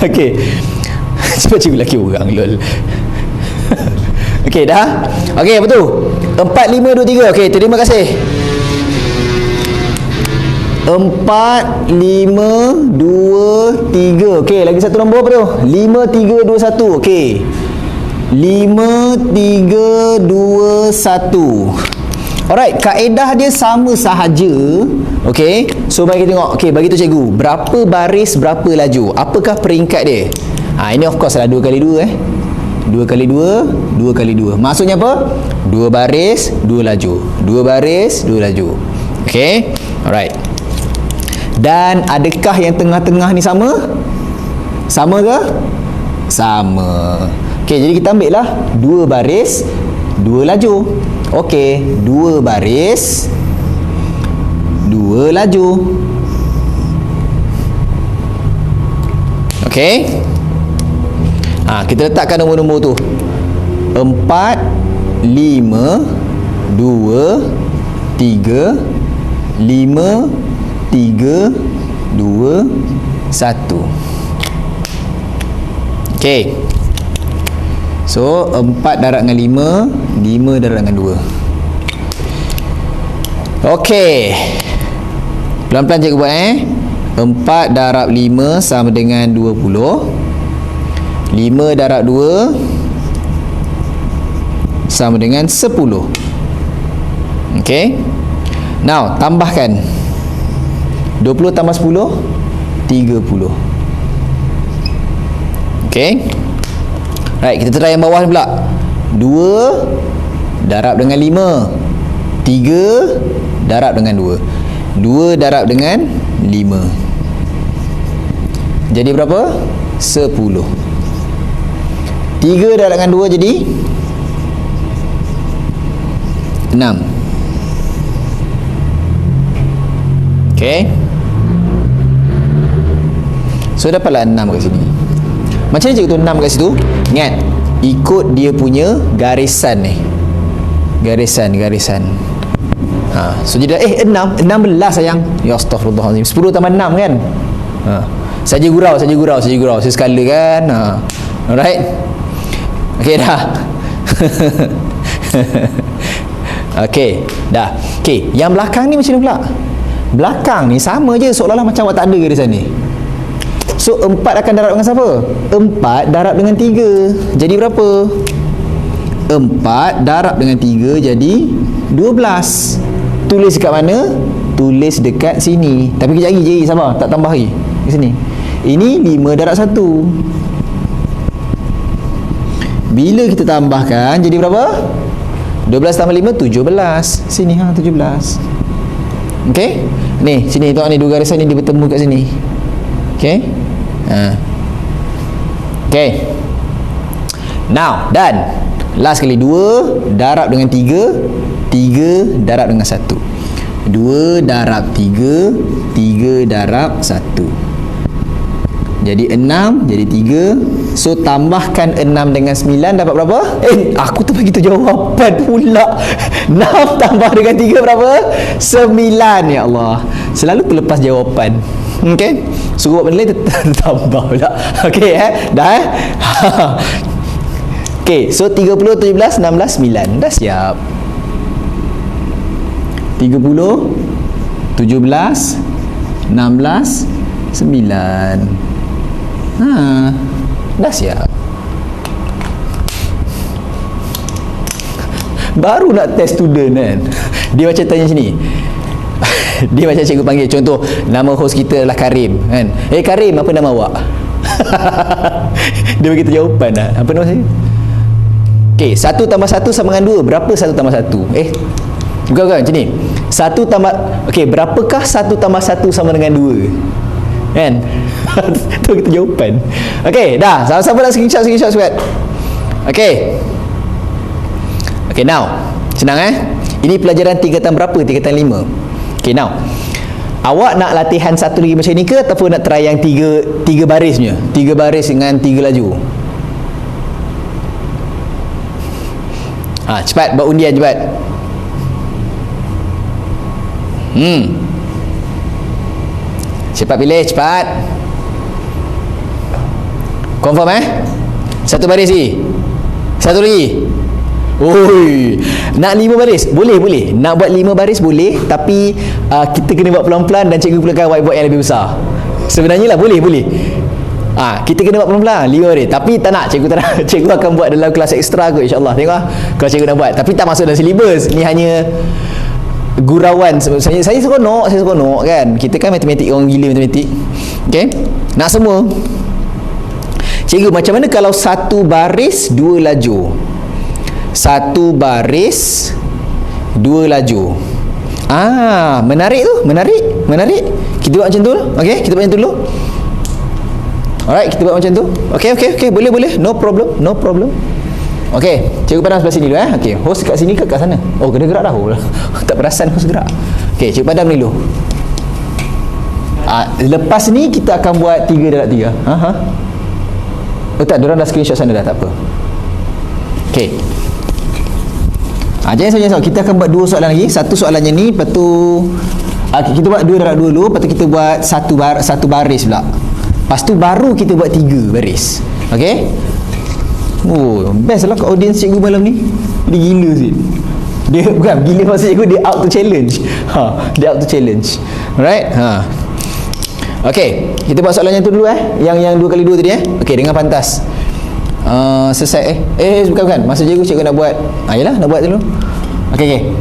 Speaker 1: Okey. Sebab cikgu lelaki orang lol. Okey, dah? Okey, betul. 4, 5, 2, 3. Okey, terima kasih. 4, 5, 2, 3. Okey, lagi satu nombor apa tu? 5, 3, 2, 1. Okey. 5, 3, 2, 1. Alright, kaedah dia sama sahaja. Okey. So bagi kita tengok. Okey, bagi tu cikgu. Berapa baris, berapa laju? Apakah peringkat dia? Ini of course lah 2 kali 2 2 kali 2, 2 kali 2. Maksudnya apa? 2 baris, 2 laju. 2 baris, 2 laju. Okey. Alright. Dan adakah yang tengah-tengah ni sama? Sama ke? Sama. Okey, jadi kita ambil lah 2 baris, 2 laju. Okey, 2 baris 2 laju. Okey. Kita letakkan nombor-nombor tu. 4, 5, 2, 3, 5, 3, 2, 1. Okey. So 4 darab dengan 5, 5 darab dengan 2. Okey, pelan-pelan cikgu buat 4 darab 5 sama dengan 20. 5 darab 2 sama dengan 10. Okey. Now, tambahkan 20 tambah 10 30. Okey. Right, kita try yang bawah ni pula. 2 darab dengan 5. 3 darab dengan 2. 2 darab dengan 5. Jadi berapa? 10. 3 darab dengan 2 jadi 6. Okey. So dapatlah 6 kat sini. Macam mana cikgu tu 6 kat situ? Ingat, ikut dia punya garisan ni. Garisan. So jadi 16 sayang. Ya astaghfirullahalazim. 10 tambah 6 kan? Saja gurau. Saya skala kan? Alright. Okey dah. Okey, dah. Okey, yang belakang ni macam mana pula? Belakang ni sama je, seolah-olah macam awak tak ada garisan ni. So 4 akan darab dengan siapa? 4 darab dengan 3. Jadi berapa? 4 darab dengan 3 jadi 12. Tulis dekat mana? Tulis dekat sini. Tapi kejap lagi je, sabar, tak tambah lagi. Di sini. Ini 5 darab 1. Bila kita tambahkan jadi berapa? 12 tambah 5 17. Sini 17. Okey? Ni, sini tengok ni, dua garisan ni dia bertemu kat sini. Okey? Okey. Now, done. Last kali 2 darab dengan 3, 3 darab dengan 1. 2 darab 3, 3 darab 1. Jadi 6, jadi 3. So tambahkan 6 dengan 9 dapat berapa? Aku tu bagi tu jawapan pula. 6 tambah dengan 3 berapa? 9. Ya Allah, selalu terlepas jawapan. Okey, suruh buat benda lain tambah pula. Okey dah Okey, so 30, 17, 16, 9. Dah siap. 30, 17, 16, 9. Dah siap. Baru nak test student kan. Dia macam tanya sini. Dia macam cikgu panggil, contoh nama host kita adalah Karim kan. Karim, apa nama awak? Dia bagi jawapan dah. Apa nama saya? Okey, 1 tambah 1 sama dengan 2. Berapa 1 tambah 1? Bukan macam ni. 1 tambah, okey, berapakah 1 tambah 1 sama dengan 2? Kan? Tu kita jawapan. Okey, dah. Sama-sama nak screenshot sebab. Okey. Okey, now. Senang Ini pelajaran tingkatan berapa? Tingkatan 5. Okey, now. Awak nak latihan satu lagi macam ni ke ataupun nak try yang 3 baris punya? 3 baris dengan 3 laju. Cepat buat undian cepat. Cepat pilih, cepat. Confirm satu baris lagi. Satu lagi. Oi, nak 5 baris? Boleh. Nak buat 5 baris boleh, tapi kita kena buat pelan-pelan dan cikgu perlukan whiteboard yang lebih besar. Sebenarnya lah boleh. Kita kena buat pelan-pelan 5 baris. Tapi tak nak, cikgu tak nak. Cikgu akan buat dalam kelas ekstra kot, insya-Allah. Tengok kalau cikgu nak buat. Tapi tak masuk dalam silibus. Ni hanya gurauan. Saya seronok kan. Kita kan matematik, orang gila matematik. Okey. Nak semua. Cikgu, macam mana kalau satu baris 2 laju? Satu baris 2 laju. Menarik tu, menarik. Kita buat macam tu. Okey, kita buat macam tu dulu. Alright, kita buat macam tu. Okey, boleh. No problem. Okey, cikgu padam sebelah sini dulu Okey, host kat sini ke kat sana? Oh, kena gerak dah. Tak perasan host gerak. Okey, cikgu padam ni dulu. Lepas ni kita akan buat 3 darab 3. Tak, diorang dah screenshot sana dah, tak apa. Okey. Jangan saja. Kita akan buat 2 soalan lagi. Satu soalannya ni, lepas tu kita buat 2 darab 2 dulu, lepas tu kita buat satu baris pula. Lepas tu baru kita buat 3 baris. Okey? Oh, best lah kat audience cikgu malam ni. Dia gila sih. Dia bukan gila maksud cikgu, dia out to challenge. Dia out to challenge. Alright? Okey, kita buat soalan yang tu dulu Yang 2x2 tadi Okey, dengan pantas. Selesai bukan. Masa cikgu nak buat. Yalah, nak buat dulu. Okey.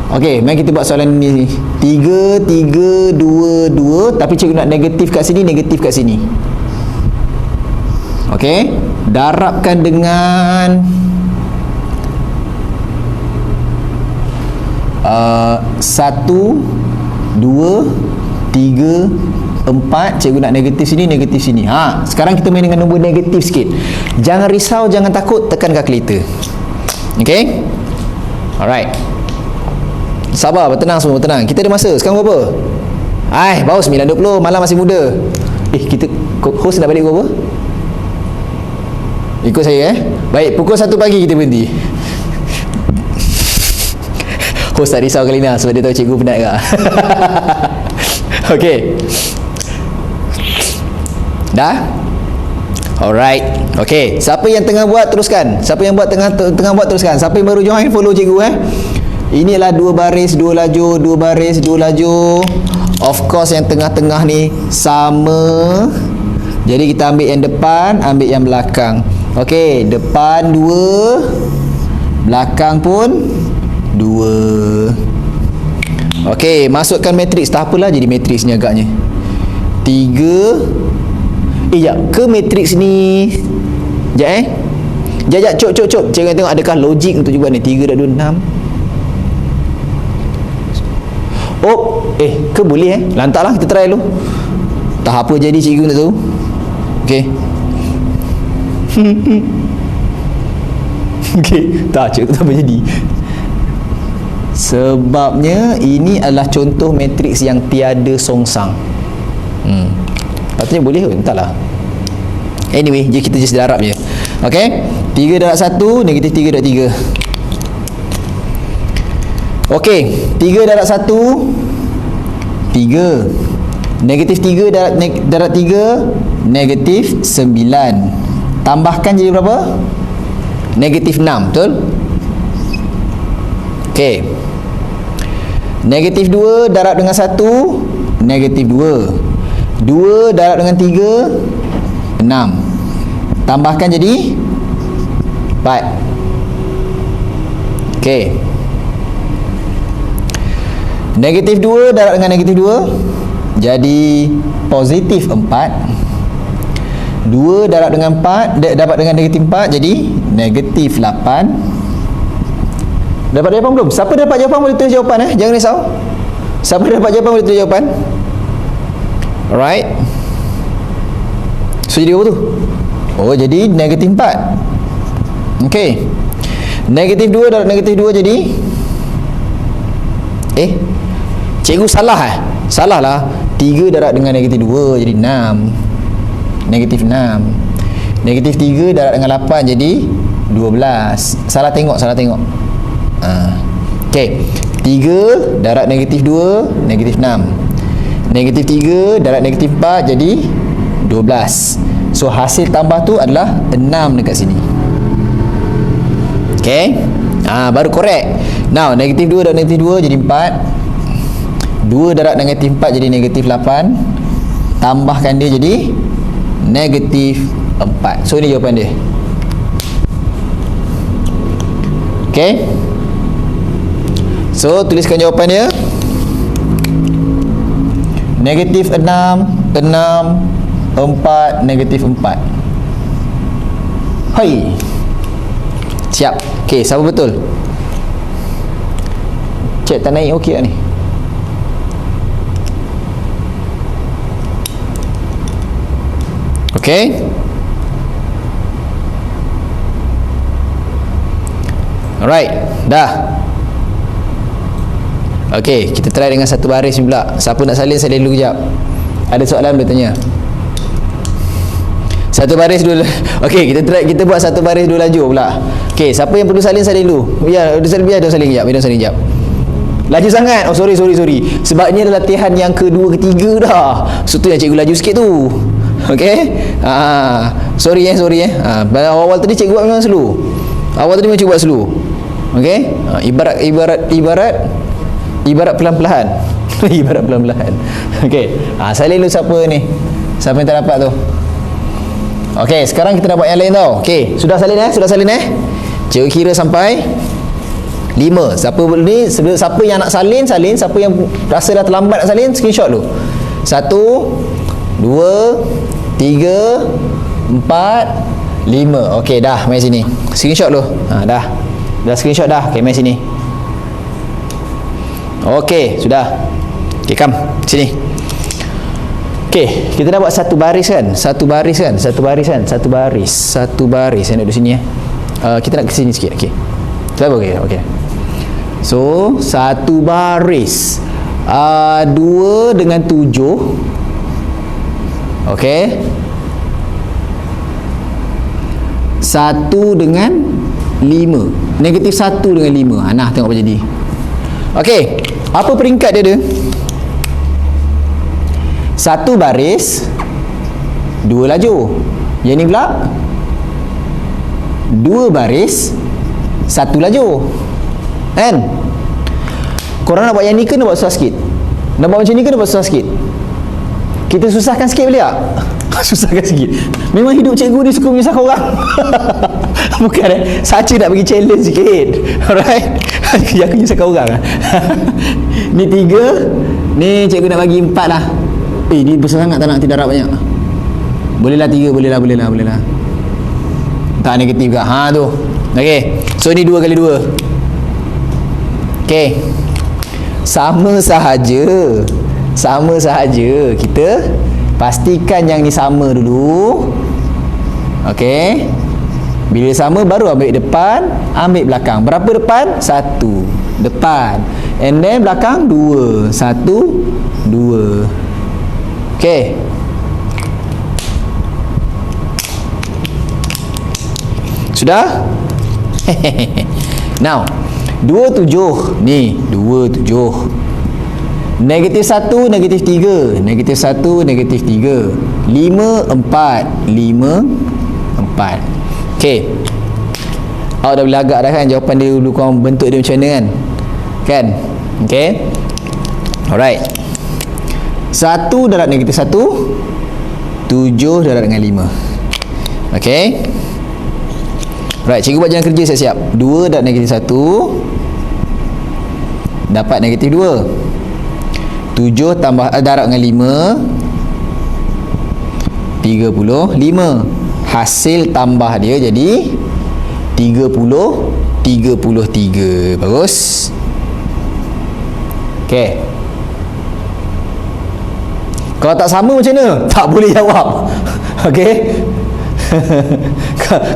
Speaker 1: Okey, mari kita buat soalan ni. 3 3 2 2 tapi cikgu nak negatif kat sini, negatif kat sini. Okey, darabkan dengan 1 2 3 4. Cikgu nak negatif sini, negatif sini. Sekarang kita main dengan nombor negatif sikit. Jangan risau, jangan takut, tekan kalkulator. Okey? Alright. Sabar, bertenang semua, tenang. Kita ada masa. Sekarang berapa? Baru 9.20, malam masih muda. Kita host nak balik berapa? Ikut saya Baik, pukul 1 pagi kita berhenti. Host tak risau kali ni sebab dia tahu cikgu penat ke. Okey. Dah? Alright. Okey, siapa yang tengah buat teruskan. Siapa yang buat tengah buat teruskan. Siapa yang baru join follow cikgu Inilah 2 baris 2 lajur, 2 baris 2 lajur. Of course yang tengah-tengah ni sama. Jadi kita ambil yang depan, ambil yang belakang. Okey, depan 2, belakang pun 2. Okey, masukkan matriks. Tak apalah jadi matriks ni agaknya. 3. Ke matriks ni. Jap. Cop. Cikgu tengok adakah logik untuk juga ni. 3 dah 2 6. Ke boleh lantaklah kita try dulu. Tak apa jadi cikgu nak tahu. Okey. Okey, tak cikgu tak apa jadi. Sebabnya ini adalah contoh matriks yang tiada songsang. Patutnya boleh kot, entahlah. Anyway, kita just darab je. Okey, 3 darab 1 negatif 3 darab 3. Okey, 3 darab 1 3. Negatif 3 darab 3 negatif 9. Tambahkan jadi berapa? Negatif 6, betul? Okey. Negatif 2 darab dengan 1 negatif 2. 2 darab dengan 3 6. Tambahkan jadi 4. Okey. Negatif 2 darab dengan negatif 2 jadi positif 4. 2 darab dengan 4 dapat dengan negatif 4 jadi negatif 8. Dapat jawapan belum? Siapa dapat jawapan boleh tulis jawapan jangan risau. Siapa dapat jawapan boleh tulis jawapan. Alright. So jadi apa tu? Jadi negatif 4. Okey. Negatif 2 darab negatif 2 jadi cikgu salah Salah lah. 3 darab dengan negatif 2 jadi 6. Negatif 6. Negatif 3 darab dengan 8 jadi 12. Salah tengok. Okey. 3 darab negatif 2 negatif 6. Negatif 3 darab negatif 4 jadi 12. So hasil tambah tu adalah 6 dekat sini. Okey. Baru correct. Now negatif 2 darab negatif 2 jadi 4. 2 darab negatif 4 jadi negatif 8. Tambahkan dia jadi negatif 4. So ini jawapan dia. Okey. So tuliskan jawapan dia. Negatif 6 4 negatif 4. Hai. Siap. Okey, siapa betul? Cek tak naik okey tak ni? Okey. Alright, dah. Okey, kita try dengan satu baris pula. Siapa nak salin dulu kejap. Ada soalan boleh tanya. Satu baris dulu. Okey, kita buat satu baris dua lajur pula. Okey, siapa yang perlu salin dulu. Biar dia salin kejap. Laju sangat. Sorry. Sebab ini adalah latihan yang kedua ketiga dah. So tu yang cikgu laju sikit tu. Okey. Sorry awal-awal tadi cikgu buat memang slow. Awal tadi memang cikgu buat slow. Okey. Ibarat pelan-pelan. Ibarat pelan-pelan. Okey. Salin dulu siapa ni? Siapa yang tak dapat tu? Okey, sekarang kita dah buat yang lain tau. Okey, sudah salin Cikgu kira sampai 5. Siapa yang nak salin, siapa yang rasa dah terlambat nak salin, screenshot dulu. 1 2 3 4 5. Okey, dah mai sini. Screenshot dulu. Dah screenshot dah. Okey, mai sini. Okey, sudah. Okey, come sini. Okey, kita dah buat satu baris kan? Satu baris. Saya nak duduk sini kita nak ke sini sikit. Okey. Okey. So, satu baris. 2 dengan 7. Okey. 1 dengan 5. Negatif 1 dengan 5. Nah, tengok apa jadi. Okey, apa peringkat dia? Satu baris, 2 lajur. Yang ni pula 2 baris, 1 lajur. Kan? Korang nak buat yang ni ke nak buat susah sikit? Nak buat macam ni ke nak buat susah sikit? Kita susahkan sikit boleh tak? Susahkan sikit. Memang hidup cikgu ni suka menyusahkan orang. Bukan saja nak bagi challenge sikit. Alright. Yang menyusahkan orang. Ni 3. Ni cikgu nak bagi 4 lah. Ni besar sangat tak nak nanti darab banyak. Bolehlah 3, bolehlah. Tak negatif ke? Tu. Okey. So ni 2 kali 2. Okey. Sama sahaja. Kita pastikan yang ni sama dulu. Okey. Bila sama baru ambil depan, ambil belakang. Berapa depan? 1. Depan. And then belakang 2. 1 2. Okey. Sudah? Now, 27. Ni, 27. Negatif 1, negatif 3. Negatif 1, negatif 3. 5, 4. 5, 4. Okey. Awak dah boleh agak dah kan jawapan dia dulu, korang bentuk dia macam mana kan? Kan? Okey. Alright. 1 darab negatif 1, 7 darab dengan 5. Okey. Right, cikgu buat jalan kerja siap-siap. 2 darab negatif 1 dapat negatif 2. 7 tambah darab dengan 5, 35. Hasil tambah dia jadi 33. Bagus. Okey. Kalau tak sama macam mana? Tak boleh jawab. Okey.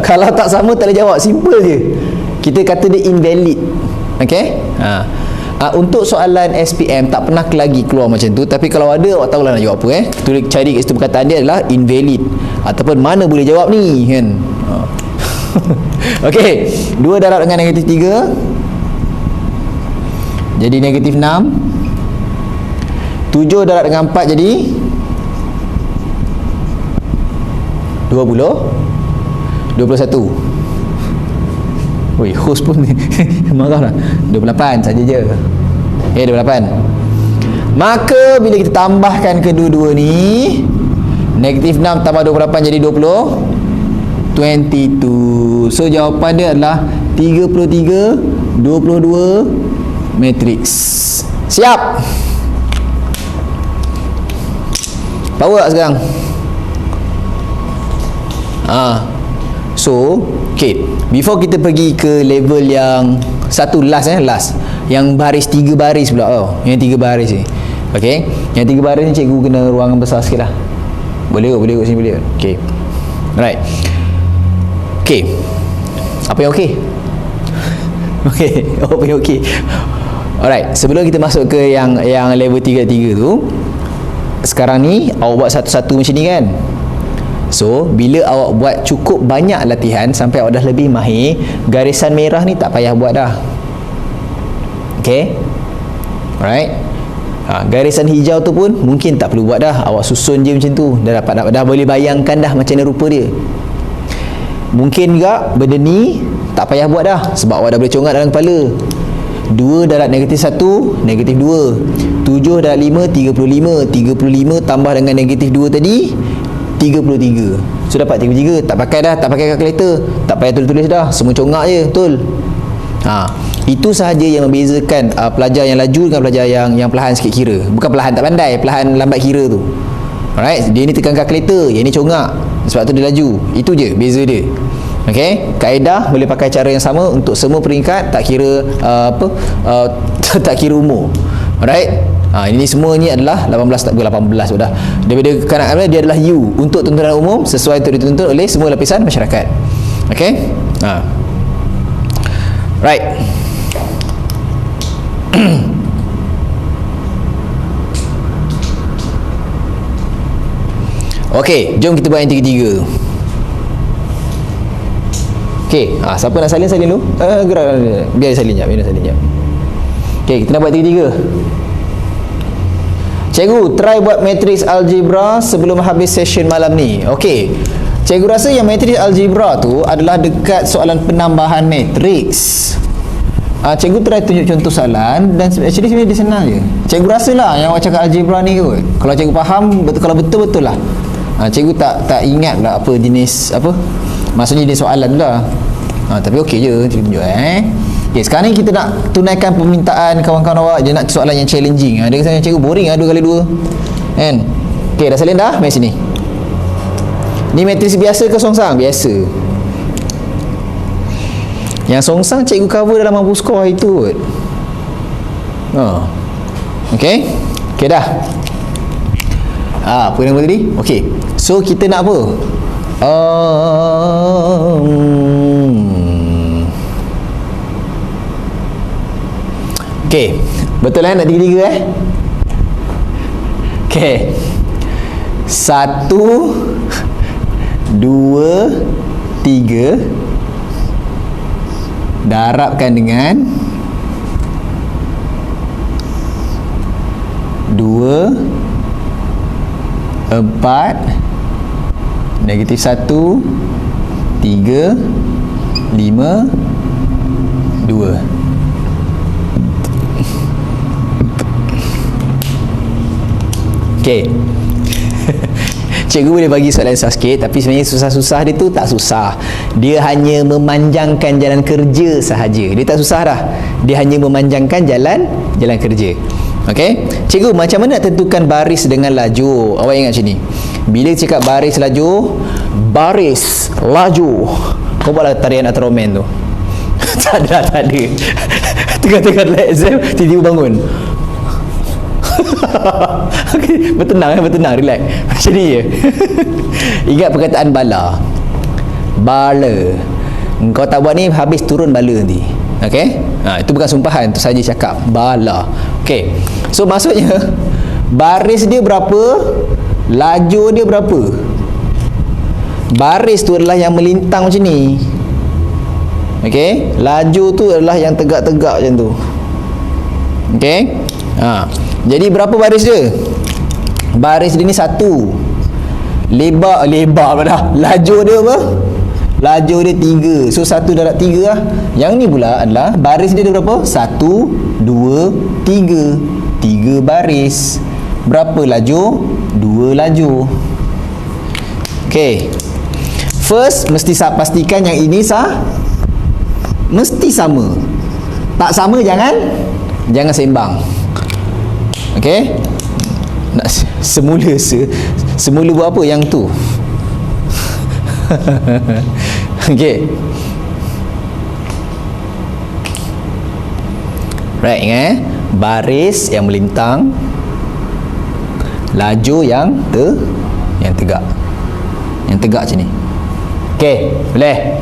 Speaker 1: Kalau tak sama tak boleh jawab. Simple je. Kita kata dia invalid. Okey. Untuk soalan SPM tak pernah lagi keluar macam tu, tapi kalau ada awak tahulah nak jawab apa Tulis cari kat situ perkataan dia adalah invalid ataupun mana boleh jawab ni kan. Okey, 2 darab dengan negatif 3 jadi negatif 6. 7 darab dengan 4 jadi 21. Woi, host pun marah lah. 28 saja je. 28. Maka bila kita tambahkan kedua-dua ni, negatif 6 tambah 28 jadi 22. So jawapan dia adalah 33, 22 matriks. Siap? Power tak sekarang? So, okay, before kita pergi ke level yang satu last yang baris 3 baris pula yang 3 baris ni. Okay, yang 3 baris ni cikgu kena ruangan besar sikit lah. Boleh kot sini boleh. Okay, right. Okay, apa yang okay? Okay, apa yang okay? Alright, sebelum kita masuk ke yang level 3 tu, sekarang ni awak buat satu-satu macam ni kan. So, bila awak buat cukup banyak latihan sampai awak dah lebih mahir, garisan merah ni tak payah buat dah. Okay? Alright? Garisan hijau tu pun mungkin tak perlu buat dah, awak susun je macam tu, dah boleh bayangkan dah macam mana rupa dia. Mungkin juga benda ni tak payah buat dah, sebab awak dah boleh congak dalam kepala. 2 darab negatif 1, negatif 2. 7 darab 5, 35. 35 tambah dengan negatif 2 tadi, 33. So dapat 33. Tak pakai kalkulator, tak payah tulis-tulis dah, semua congak je, betul. Itu sahaja yang membezakan pelajar yang laju dengan pelajar yang perlahan sikit kira. Bukan perlahan tak pandai, perlahan lambat kira tu. Alright, dia ni tekan kalkulator, yang ni congak, sebab tu dia laju. Itu je beza dia. Okey, kaedah boleh pakai cara yang sama untuk semua peringkat, tak kira tak kira umur. Alright. Ini semua ni adalah 18 dah. Daripada kanak-kanak dia adalah U untuk tuntunan umum, sesuai untuk dituntut oleh semua lapisan masyarakat. Okey? Right. Okey, jom kita buat yang tiga-tiga. Okey, siapa nak salin dulu? Gerak, biar salin jap, Okey, kita nak buat tiga-tiga. Cikgu, try buat matriks algebra sebelum habis session malam ni. Okey. Cikgu rasa yang matriks algebra tu adalah dekat soalan penambahan matriks. Cikgu try tunjuk contoh soalan, dan actually sebenarnya dia senang je. Cikgu rasalah yang awak cakap algebra ni kot. Kalau cikgu faham, kalau betul-betul lah. Cikgu tak ingat pula apa jenis, maksudnya jenis soalan tu lah. Tapi okey je, cikgu tunjuk Okay, sekarang ni kita nak tunaikan permintaan kawan-kawan awak. Dia nak soalan yang challenging. Dia kata cikgu boring 2x2 kan. Okay, dah salin dah? Mari sini. Ni matriks biasa ke songsang? Biasa. Yang songsang cikgu cover dalam mampu skor itu kot. Okay. Okay dah. Apa nama tadi? Okay. So kita nak apa? Okey, betul nak tiga-tiga Okey. 1 2 3 darabkan dengan 2 4 negatif 1 3 5 2. Okey. Cikgu boleh bagi soalan susah sikit, tapi sebenarnya susah-susah dia tu tak susah. Dia hanya memanjangkan jalan kerja sahaja. Dia tak susah dah. Dia hanya memanjangkan jalan kerja. Okey. Cikgu, macam mana nak tentukan baris dengan laju? Awak ingat macam ni. Bila cakap baris laju, kau buatlah tarian Ultraman tu. tak ada. Tengah-tengah dalam exam, tiba-tiba bangun. Okay, bertenang, relax. Macam ni je. Ingat perkataan bala. Kau tak buat ni, habis turun bala nanti. Okay? Itu bukan sumpahan, itu saja cakap bala. Okay. So maksudnya baris dia berapa, laju dia berapa. Baris tu adalah yang melintang macam ni. Okay? Laju tu adalah yang tegak-tegak macam tu. Okay? Jadi berapa baris dia? Baris dia ni 1. Lebar dah. Laju dia apa? Laju dia 3. So 1 darab 3 lah. Yang ni pula adalah baris dia berapa? 1 2 3. 3 baris. Berapa laju? 2 laju. Okay. First, mesti pastikan yang ini mesti sama. Tak sama jangan sembang. Okey. Nak semula buat apa yang tu? Okey. Right, baris yang melintang, laju yang tegak. Yang tegak macam ni. Okey, boleh.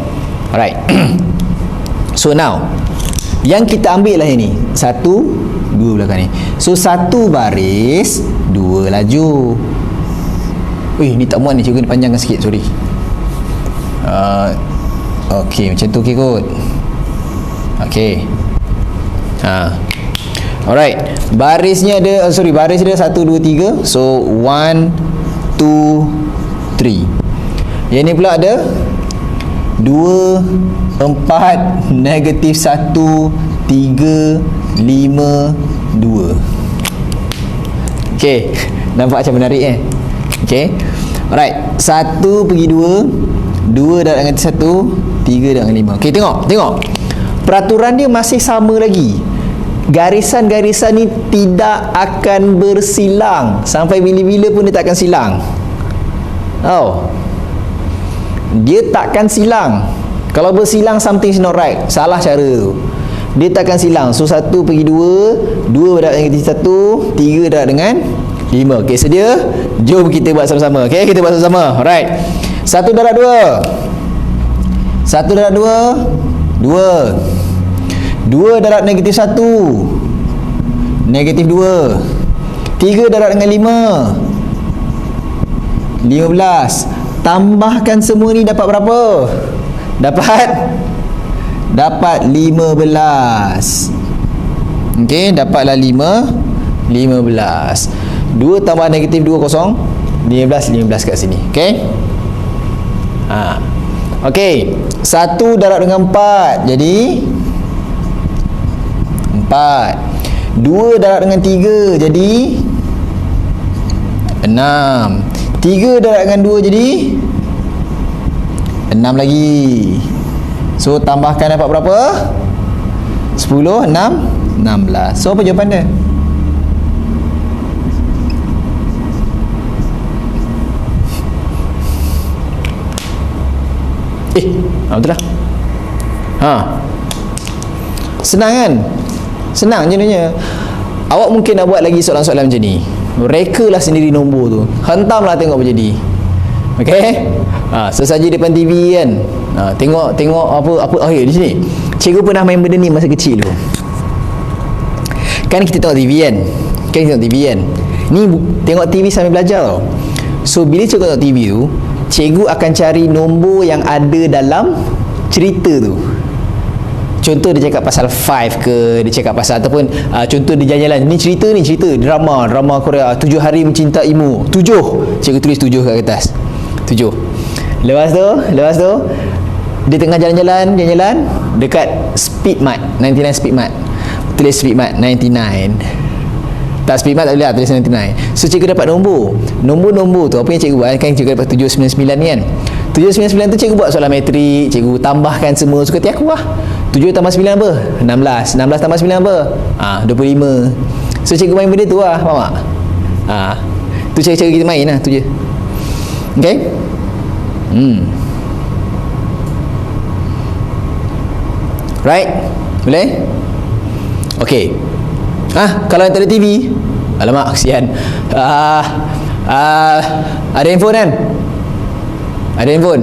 Speaker 1: Alright. So now, yang kita ambil lah ini 1 2 belakang ni. So 1 baris 2 laju. Ni tak muat ni, cikgu ni panjangkan sikit, sorry. Okey, macam tu okey kot. Okey. Alright, barisnya ada, baris dia 1, 2, 3. So 1, 2, 3. Yang ni pula ada 2, 4, negatif 1, 3, 5, 2. Okay, nampak macam menarik Okay, alright, 1 pergi 2, 2 darab dengan 1, 3 darab dengan 5. Okay, tengok peraturan dia masih sama lagi. Garisan-garisan ni tidak akan bersilang. Sampai bila-bila pun dia tak akan silang. Dia takkan silang. Kalau bersilang, something's not right. Salah cara tu. Dia takkan silang. So 1 pergi 2, 2 darab dengan 1, 3 darab dengan 5. Okay, sedia? Jom kita buat sama-sama. Okay, kita buat sama-sama. Alright, 1 darab 2, 1 darab 2, 2. 2 darab negatif 1, negatif 2. 3 darab dengan 5, 15. Tambahkan semua ni dapat berapa? Dapat 15. Okey, dapatlah 15. 2 tambah negatif 2, kosong. 15 kat sini. Okey. Okey, 1 darab dengan 4 jadi 4. 2 darab dengan 3 jadi 6. 3 darab dengan 2 jadi 6 lagi. So tambahkan dapat berapa? 10, 6, 16. So apa jawapan dia? Betul lah. Senang kan? Senang je sebenarnya. Awak mungkin nak buat lagi soalan-soalan macam ni. Rekalah sendiri nombor tu. Hentamlah tengok apa jadi. Okey? Sesaja depan TV kan. Tengok apa di sini. Cikgu pernah main benda ni masa kecil tu. Kan kita tengok TV kan? Ni tengok TV sambil belajar tau. So bila cikgu tengok TV tu, cikgu akan cari nombor yang ada dalam cerita tu. Contoh dia cakap pasal 5 ke, dia cakap pasal ataupun contoh dia jalan-jalan, ni cerita drama Korea, 7 hari mencintaimu, 7, cikgu tulis 7 kat kertas, 7. Lepas tu dia tengah jalan-jalan dekat Speedmart, 99 Speedmart, tulis Speedmart 99. Tak, Speedmart tak boleh lah, tulis 99. So cikgu dapat nombor tu. Apa yang cikgu buat kan, cikgu dapat 799 ni kan. 799 tu cikgu buat soalan matrik, cikgu tambahkan semua suka hati aku lah. 7 tambah 9 apa? 16. 16 tambah 9 apa? 25. So cikgu main benda tu lah, faham tak? Tu cara-cara kita main lah, tu je. Okay? Right? Boleh? Okay. Kalau yang tak ada TV, alamak, kesian. Ada handphone kan? Ada handphone?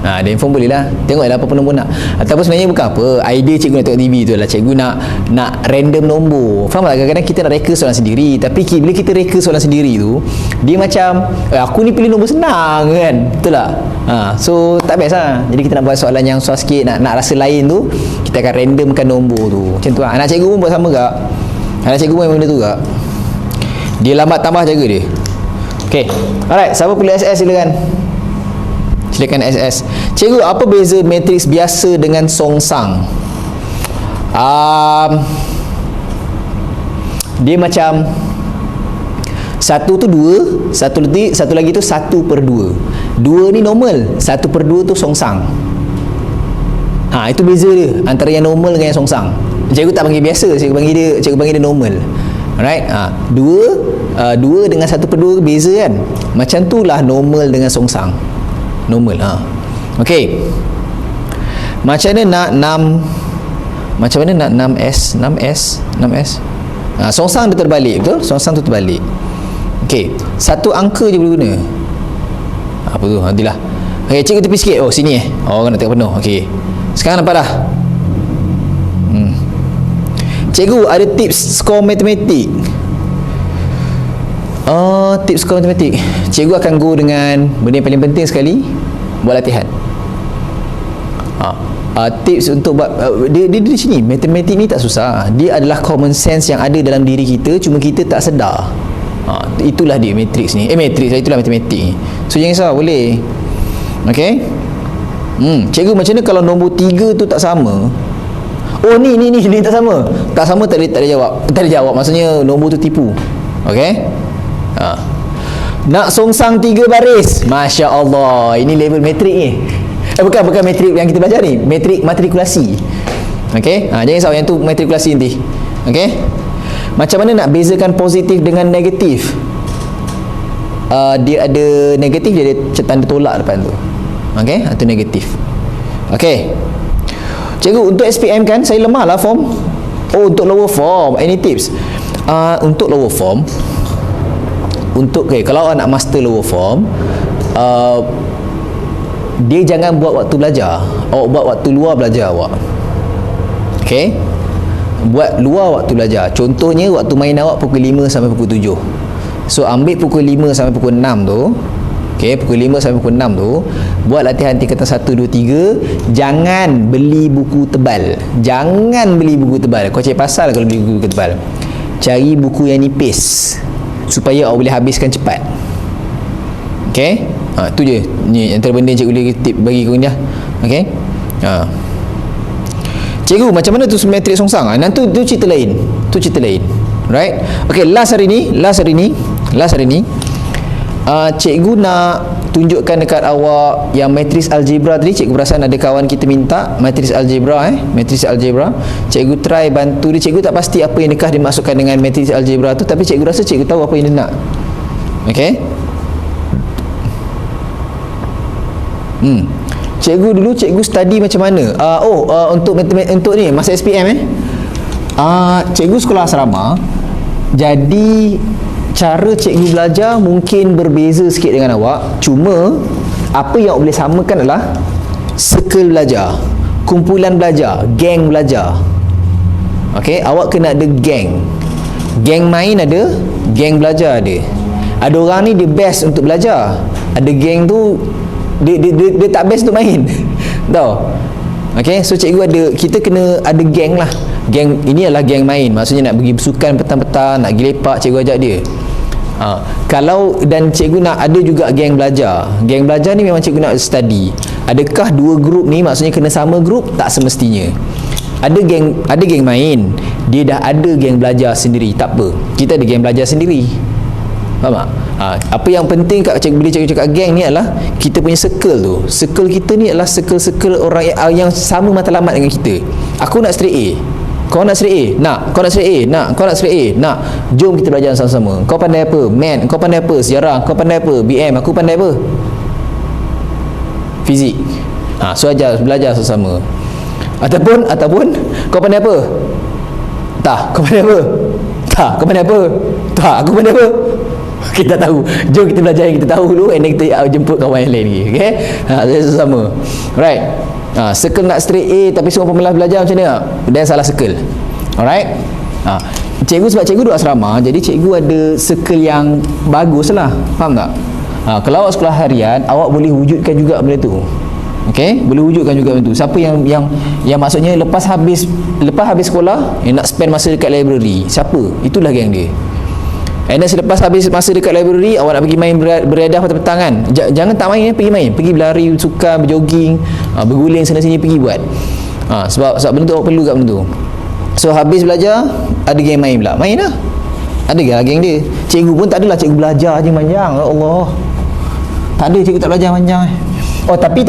Speaker 1: Ada handphone boleh lah. Tengoklah apa nombor nak. Ataupun sebenarnya bukan apa, idea cikgu nak tengok TV tu adalah cikgu nak random nombor. Faham tak? Kadang-kadang kita nak reka soalan sendiri, tapi bila kita reka soalan sendiri tu, dia macam aku ni pilih nombor senang kan? Betul tak? So tak best lah. Jadi kita nak buat soalan yang susah sikit, nak rasa lain tu, kita akan randomkan nombor tu. Macam tu lah. Anak cikgu pun buat sama tak? Anak cikgu main benda tu tak? Dia lambat tambah jaga dia. Okay, alright, siapa pilih SS silakan. Silakan SS. Cikgu, apa beza matriks biasa dengan songsang? Dia macam satu tu 2, satu lagi tu 1/2. 2 ni normal, 1/2 tu songsang. Itu beza dia antara yang normal dengan yang songsang. Cikgu tak panggil biasa, cikgu panggil dia normal. Alright? 2 dengan 1/2 beza kan? Macam tu lah normal dengan songsang. Normal. Okey. Macam mana nak 6S? Songsang dia terbalik, betul? Songsang tu terbalik. Okey, satu angka je boleh guna. Apa tu? Nantilah. Okey, cikgu tepi sikit. Oh, sini nak tengok penuh. Okey. Sekarang nampak dah? Cikgu, ada tips skor matematik. Tips skor matematik. Cikgu akan go dengan benda yang paling penting sekali, buat latihan. Tips untuk buat dia di sini, matematik ni tak susah, dia adalah common sense yang ada dalam diri kita, cuma kita tak sedar. Itulah dia matrix ni, itulah matematik ni. So jangan risau, boleh. Okey. Cikgu macam mana kalau nombor 3 tu tak sama? Oh ni tak sama. Tak sama, tak ada jawab. Maksudnya nombor tu tipu. Okey. Nak songsang 3 baris. Masya Allah, ini level matrik ni. Bukan matrik yang kita belajar ni, matrik matrikulasi. Okey. Jangan risau, yang tu matrikulasi nanti. Okey. Macam mana nak bezakan positif dengan negatif? Dia ada negatif, dia ada tanda tolak depan tu. Okey, itu negatif. Okey. Cikgu, untuk SPM kan saya lemah lah form. Oh, untuk lower form, any tips? Untuk lower form, kalau awak nak master lower form, dia jangan buat waktu belajar. Awak buat waktu luar belajar awak. Okey? Buat luar waktu belajar. Contohnya waktu main awak pukul 5 sampai pukul 7. So ambil pukul 5 sampai pukul 6 tu. Okey, pukul 5 sampai pukul 6 tu buat latihan tingkatan 1 2 3. Jangan beli buku tebal. Jangan beli buku tebal. Kau cari pasal kalau beli buku tebal. Cari buku yang nipis supaya awak boleh habiskan cepat. Okey? Tu je. Ni antara benda yang cikgu boleh tip bagi kau ni lah. Okey? Cikgu, macam mana tu matrik songsang? Nanti tu cerita lain. Right? Okey, last hari ni cikgu nak tunjukkan dekat awak yang matris algebra tadi. Cikgu perasan ada kawan kita minta matris algebra. Cikgu try bantu dia. Cikgu tak pasti apa yang dia masukkan dengan matris algebra tu, tapi cikgu rasa cikgu tahu apa yang dia nak. Okey? Cikgu study macam mana? Untuk ni masa SPM cikgu sekolah asrama. Jadi cara cikgu belajar mungkin berbeza sikit dengan awak. Cuma apa yang awak boleh samakan adalah circle belajar, kumpulan belajar, geng belajar. Okey, awak kena ada geng. Geng main ada, geng belajar ada. Ada orang ni dia best untuk belajar. Ada geng tu dia tak best untuk main. Tahu? Okey, so kita kena ada geng lah. Geng ini adalah geng main. Maksudnya nak pergi bersukan petang-petang, nak pergi lepak, cikgu ajak dia. Dan cikgu nak ada juga geng belajar. Geng belajar ni memang cikgu nak study. Adakah dua grup ni maksudnya kena sama grup? Tak semestinya. Ada geng main, dia dah ada geng belajar sendiri. Tak apa, kita ada geng belajar sendiri. Faham tak? Apa yang penting bila cikgu cakap geng ni adalah kita punya circle tu. Circle kita ni adalah circle orang yang sama matlamat dengan kita. Aku nak straight A, kau nak straight A, nak. Kau nak straight A, nak. Kau nak straight A, nak. Jom kita belajar sama-sama. Kau pandai apa? Math. Kau pandai apa? Sejarah. Kau pandai apa? BM. Aku pandai apa? Fizik. So belajar sama-sama. Ataupun kau pandai apa? Tak. Kau pandai apa? Tak. Kau pandai apa? Tak. Aku pandai apa? Kita tahu. Jom kita belajar yang kita tahu dulu, and then kita jemput kawan yang lain lagi. Okey? Sama. Right. Circle nak straight A tapi semua pemalas belajar macam mana? Dan salah circle. Alright? Cikgu sebab cikgu duduk asrama, jadi cikgu ada circle yang bagus lah. Faham tak? Kalau awak sekolah harian, awak boleh wujudkan juga benda tu. Okey? Boleh wujudkan juga benda tu. Siapa yang maksudnya lepas habis sekolah, yang nak spend masa dekat library, siapa? Itulah geng dia. And then selepas habis masa dekat library, awak nak pergi main beredah petang-petang kan, jangan tak main, pergi main, pergi berlari, sukan, berjoging, berguling sana sini, pergi buat. Sebab benda tu awak perlu kat benda tu. So habis belajar, ada geng main pula, main lah. Ada geng dia. Cikgu pun tak adalah cikgu belajar je panjang. Ya Allah, tak ada cikgu tak belajar panjang. Tapi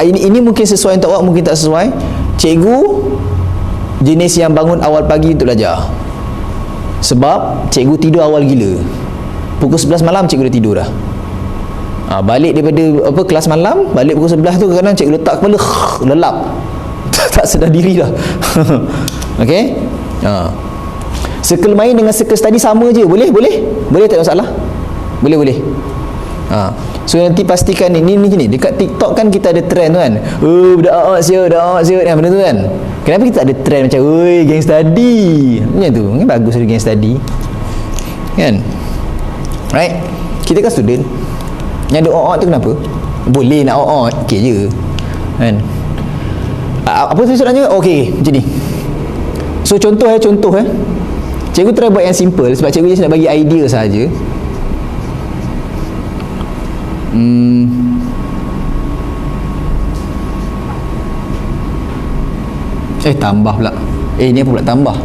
Speaker 1: ini mungkin sesuai untuk awak, mungkin tak sesuai. Cikgu jenis yang bangun awal pagi untuk belajar. Sebab cikgu tidur awal gila. Pukul 11 malam cikgu dah tidur dah. Balik daripada kelas malam, balik pukul 11 tu kadang-kadang cikgu letak kepala lelap. Tak sedar diri dah. Okey? Circle main dengan circle study sama je. Boleh tak ada masalah. Boleh. So nanti pastikan ni dekat TikTok kan kita ada trend tu kan. Dah siap benda tu kan. Kenapa kita tak ada trend macam geng study macam tu? Kan bagus ada geng study kan. Right? Kita kan student. Yang ada tu kenapa? Boleh nak okey je. kan. Apa soalannya? Okey, macam ni. So contoh cikgu try buat yang simple sebab cikgu just nak bagi idea saja. Tambah pula. Ni apa pula tambah?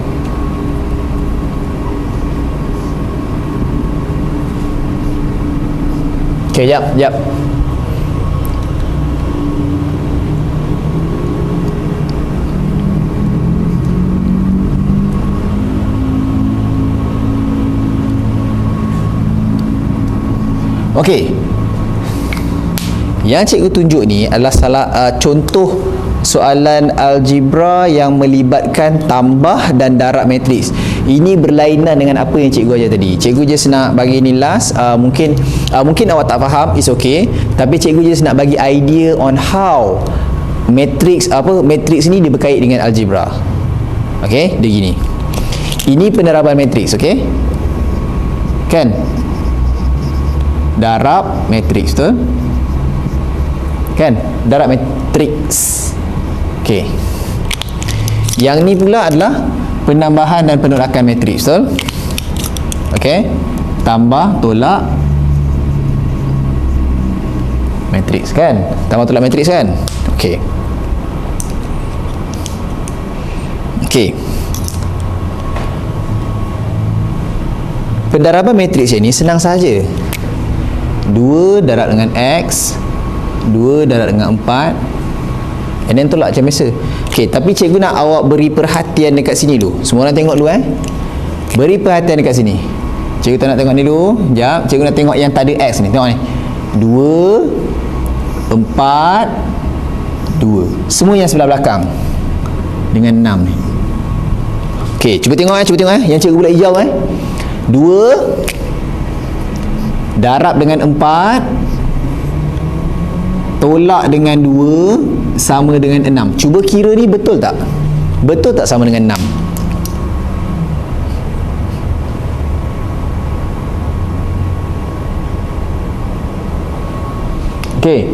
Speaker 1: Okey, jap. Okey. Yang cikgu tunjuk ni adalah contoh soalan algebra yang melibatkan tambah dan darab matriks. Ini berlainan dengan apa yang cikgu ajar tadi. Cikgu just nak bagi ni last, mungkin awak tak faham, it's okay, tapi cikgu just nak bagi idea on how matriks ni dia berkait dengan algebra. Okey, dia gini. Ini peneraban matriks, okey? Kan? Darab matriks, betul? Kan? Darab matriks. Okey. Yang ni pula adalah penambahan dan penolakan matriks, betul? Okey. Tambah, tolak matriks, kan? Tambah, tolak matriks, kan? Okey. Pendaraban matriks ini senang saja. 2 darab dengan X, 2 darab dengan 4, and then tolak macam biasa. Okey, tapi cikgu nak awak beri perhatian dekat sini dulu. Semua orang tengok dulu Beri perhatian dekat sini. Cikgu tak nak tengok ni dulu. Sekejap, cikgu nak tengok yang tak ada X ni. Tengok ni. 2 4 2. Semua yang sebelah belakang dengan 6 ni. Okey, cuba tengok yang cikgu bulat hijau 2 darab dengan 4 tolak dengan 2 sama dengan 6. Cuba kira ni betul tak? Betul tak sama dengan 6? Okey.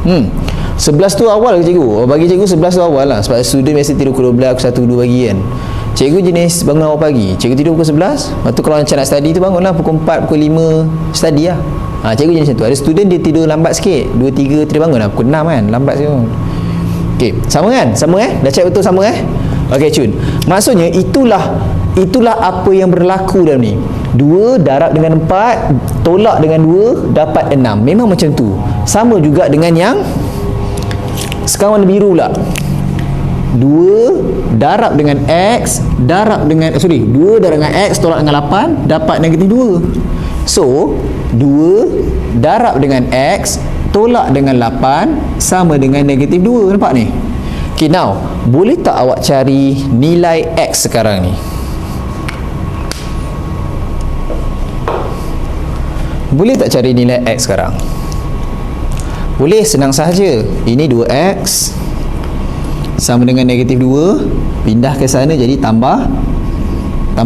Speaker 1: Hmm. 11 tu awal ke cikgu? Bagi cikgu 11 tu awal lah. Sebab student biasa tidur pukul 12, pukul 1, 2 pagi kan. Cikgu jenis bangun awal pagi. Cikgu tidur pukul 11. Lepas tu kalau macam nak study tu bangunlah pukul 4, pukul 5 study lah. Cikgu jenis macam tu. Ada student dia tidur lambat sikit, 2, 3 dia bangun lah pukul 6 kan. Lambat sikit. Okey, sama kan? Sama Dah check betul sama Okey Cun. Maksudnya itulah apa yang berlaku dalam ni. 2 darab dengan 4 tolak dengan 2 dapat 6. Memang macam tu. Sama juga dengan yang sekarang warna biru pula. 2 darab dengan X darab dengan 2 darab dengan X tolak dengan 8 dapat negatif 2. So 2 darab dengan X tolak dengan 8 sama dengan negatif 2. Nampak ni? Okay, now boleh tak awak cari nilai X sekarang ni? Boleh tak cari nilai X sekarang? Boleh, senang sahaja. Ini 2X sama dengan negatif 2, pindah ke sana jadi tambah 8.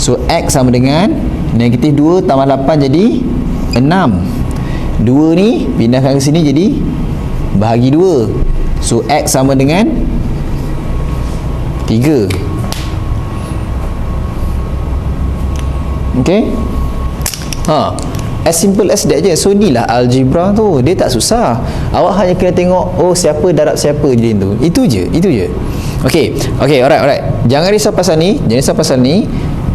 Speaker 1: So X sama dengan negatif 2 tambah 8 jadi 6. 2 ni pindahkan ke sini jadi bahagi 2. So X sama dengan 3. Okay. As simple as that je. So ni lah algebra tu. Dia tak susah. Awak hanya kena tengok siapa darab siapa je tu. Itu je. Okay, alright. Jangan risau pasal ni.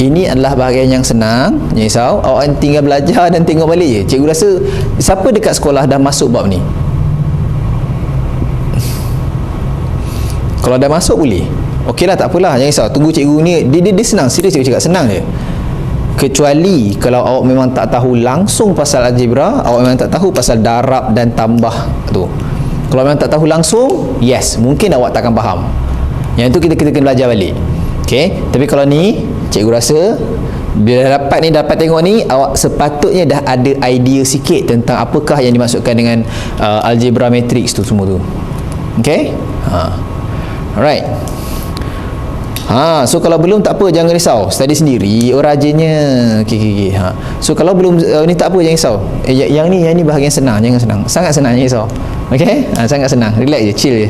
Speaker 1: Ini adalah bahagian yang senang. Jangan risau. Awak tinggal belajar dan tengok balik je. Cikgu rasa siapa dekat sekolah dah masuk bab ni? Kalau dah masuk boleh. Okey lah, tak apalah. Jangan risau. Tunggu cikgu ni. Dia senang. Serius cikgu cakap senang je. Kecuali kalau awak memang tak tahu langsung pasal algebra, awak memang tak tahu pasal darab dan tambah tu. Kalau memang tak tahu langsung, yes, mungkin awak takkan faham. Yang tu kita kena belajar balik. Okey, tapi kalau ni cikgu rasa bila dapat tengok ni, awak sepatutnya dah ada idea sikit tentang apakah yang dimaksudkan dengan algebra matrix tu semua tu. Okey? Alright. So kalau belum tak apa, jangan risau. Study sendiri, rajinnya. Okey. So kalau belum ni tak apa, jangan risau. Yang ni bahagian senang, jangan senang. Sangat senang, jangan risau. Okey? Sangat senang. Relax je, chill je.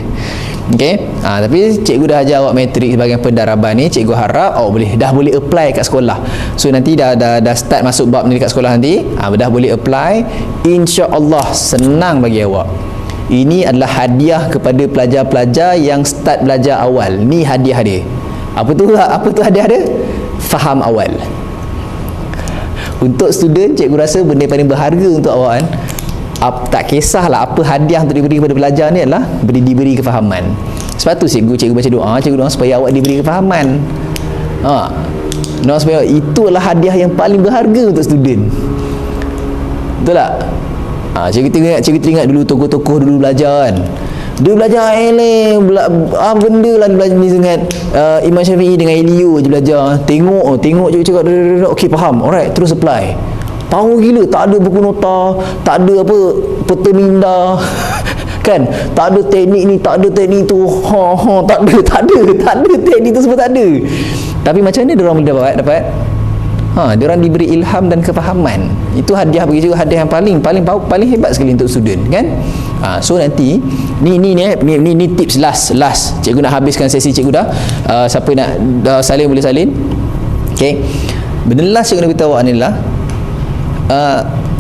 Speaker 1: Okey? Tapi cikgu dah ajar awak matrik sebagai pendaraban ni, cikgu harap awak dah boleh apply kat sekolah. So nanti dah start masuk bab ni dekat sekolah nanti, dah boleh apply. Insya-Allah senang bagi awak. Ini adalah hadiah kepada pelajar-pelajar yang start belajar awal. Ni hadiah dia. Apa tu hadiah dia? Faham awal. Untuk student, cikgu rasa benda paling berharga untuk awak kan, tak kisahlah apa hadiah untuk diberi kepada pelajar ni adalah diberi kefahaman. Sebab tu cikgu baca doa supaya awak diberi kefahaman. Supaya itulah hadiah yang paling berharga untuk student. Betul tak? Cikgu teringat dulu tokoh-tokoh dulu belajar kan. Dia belajar benda lah dia belajar dengan Imam Syafi'i dengan Elio je belajar. Tengok je cakap okey faham. Alright, terus apply. Power gila, tak ada buku nota, tak ada apa peta minda. Kan? Tak ada teknik ni, tak ada teknik tu. Tak ada teknik tu semua tak ada. Tapi macam mana dia orang boleh dapat? Dia orang diberi ilham dan kefahaman. Itu hadiah bagi juga, hadiah yang paling hebat sekali untuk student kan. So nanti ni tips last. Cikgu nak habiskan sesi cikgu dah. Siapa nak salin boleh salin. Okey. Benda last cikgu nak beritahu awak ni adalah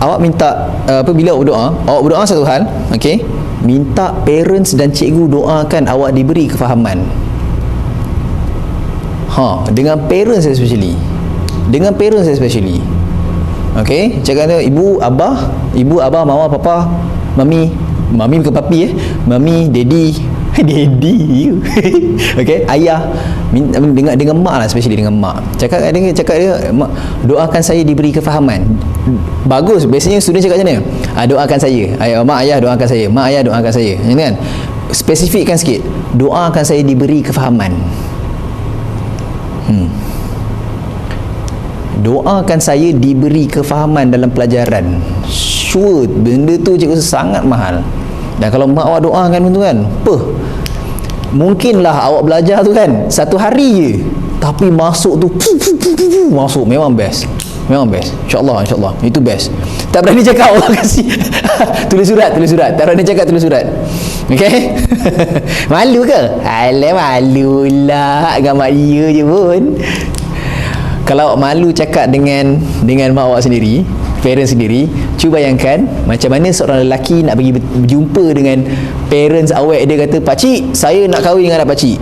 Speaker 1: awak minta bila awak berdoa satu hal, okey. Minta parents dan cikgu doakan awak diberi kefahaman. Dengan parents especially. Okey, cakap dia ibu, abah, mama, papa, mami bukan papi mami, daddy. Okey, ayah, dengan mak lah, especially dengan mak. Cakap dia, mak, doakan saya diberi kefahaman. Bagus, biasanya student cakap macam mana? Doakan saya. Mak ayah doakan saya. Mak ayah doakan saya. Macam kan? Spesifikkan sikit. Doakan saya diberi kefahaman. Doakan saya diberi kefahaman dalam pelajaran. Sure, benda tu cikgu sangat mahal. Dan kalau mak awak doakan tu kan, mungkinlah awak belajar tu kan satu hari je, tapi masuk tu masuk, memang best. InsyaAllah itu best. Tak berani cakap Allah kasih. tulis surat. Tak berani cakap, tulis surat. Okey. Malu ke? Alah, malulah dengan mak dia je pun. Kalau awak malu cakap dengan mak awak sendiri, parents sendiri, cuba bayangkan macam mana seorang lelaki nak pergi berjumpa dengan parents awak, dia kata, "Pakcik, saya nak kahwin dengan anak pakcik."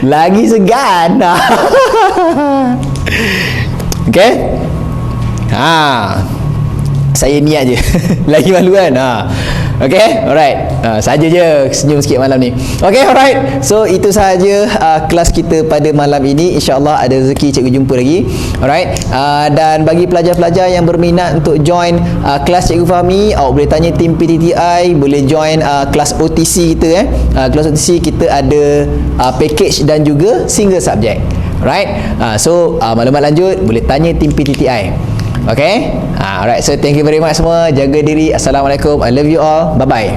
Speaker 1: Lagi segan. Okey? Saya niat je. Lagi malu kan? Okay, alright. Saja je senyum sikit malam ni. Okay, alright. So itu sahaja kelas kita pada malam ini. InsyaAllah ada rezeki cikgu jumpa lagi. Alright. Dan bagi pelajar-pelajar yang berminat untuk join kelas Cikgu Fahmi, awak boleh tanya tim PTTI, boleh join kelas OTC kita. Kelas OTC kita ada package dan juga single subject. Right. So maklumat lanjut boleh tanya tim PTTI. Okay. Alright. So thank you very much semua. Jaga diri. Assalamualaikum. I love you all. Bye bye.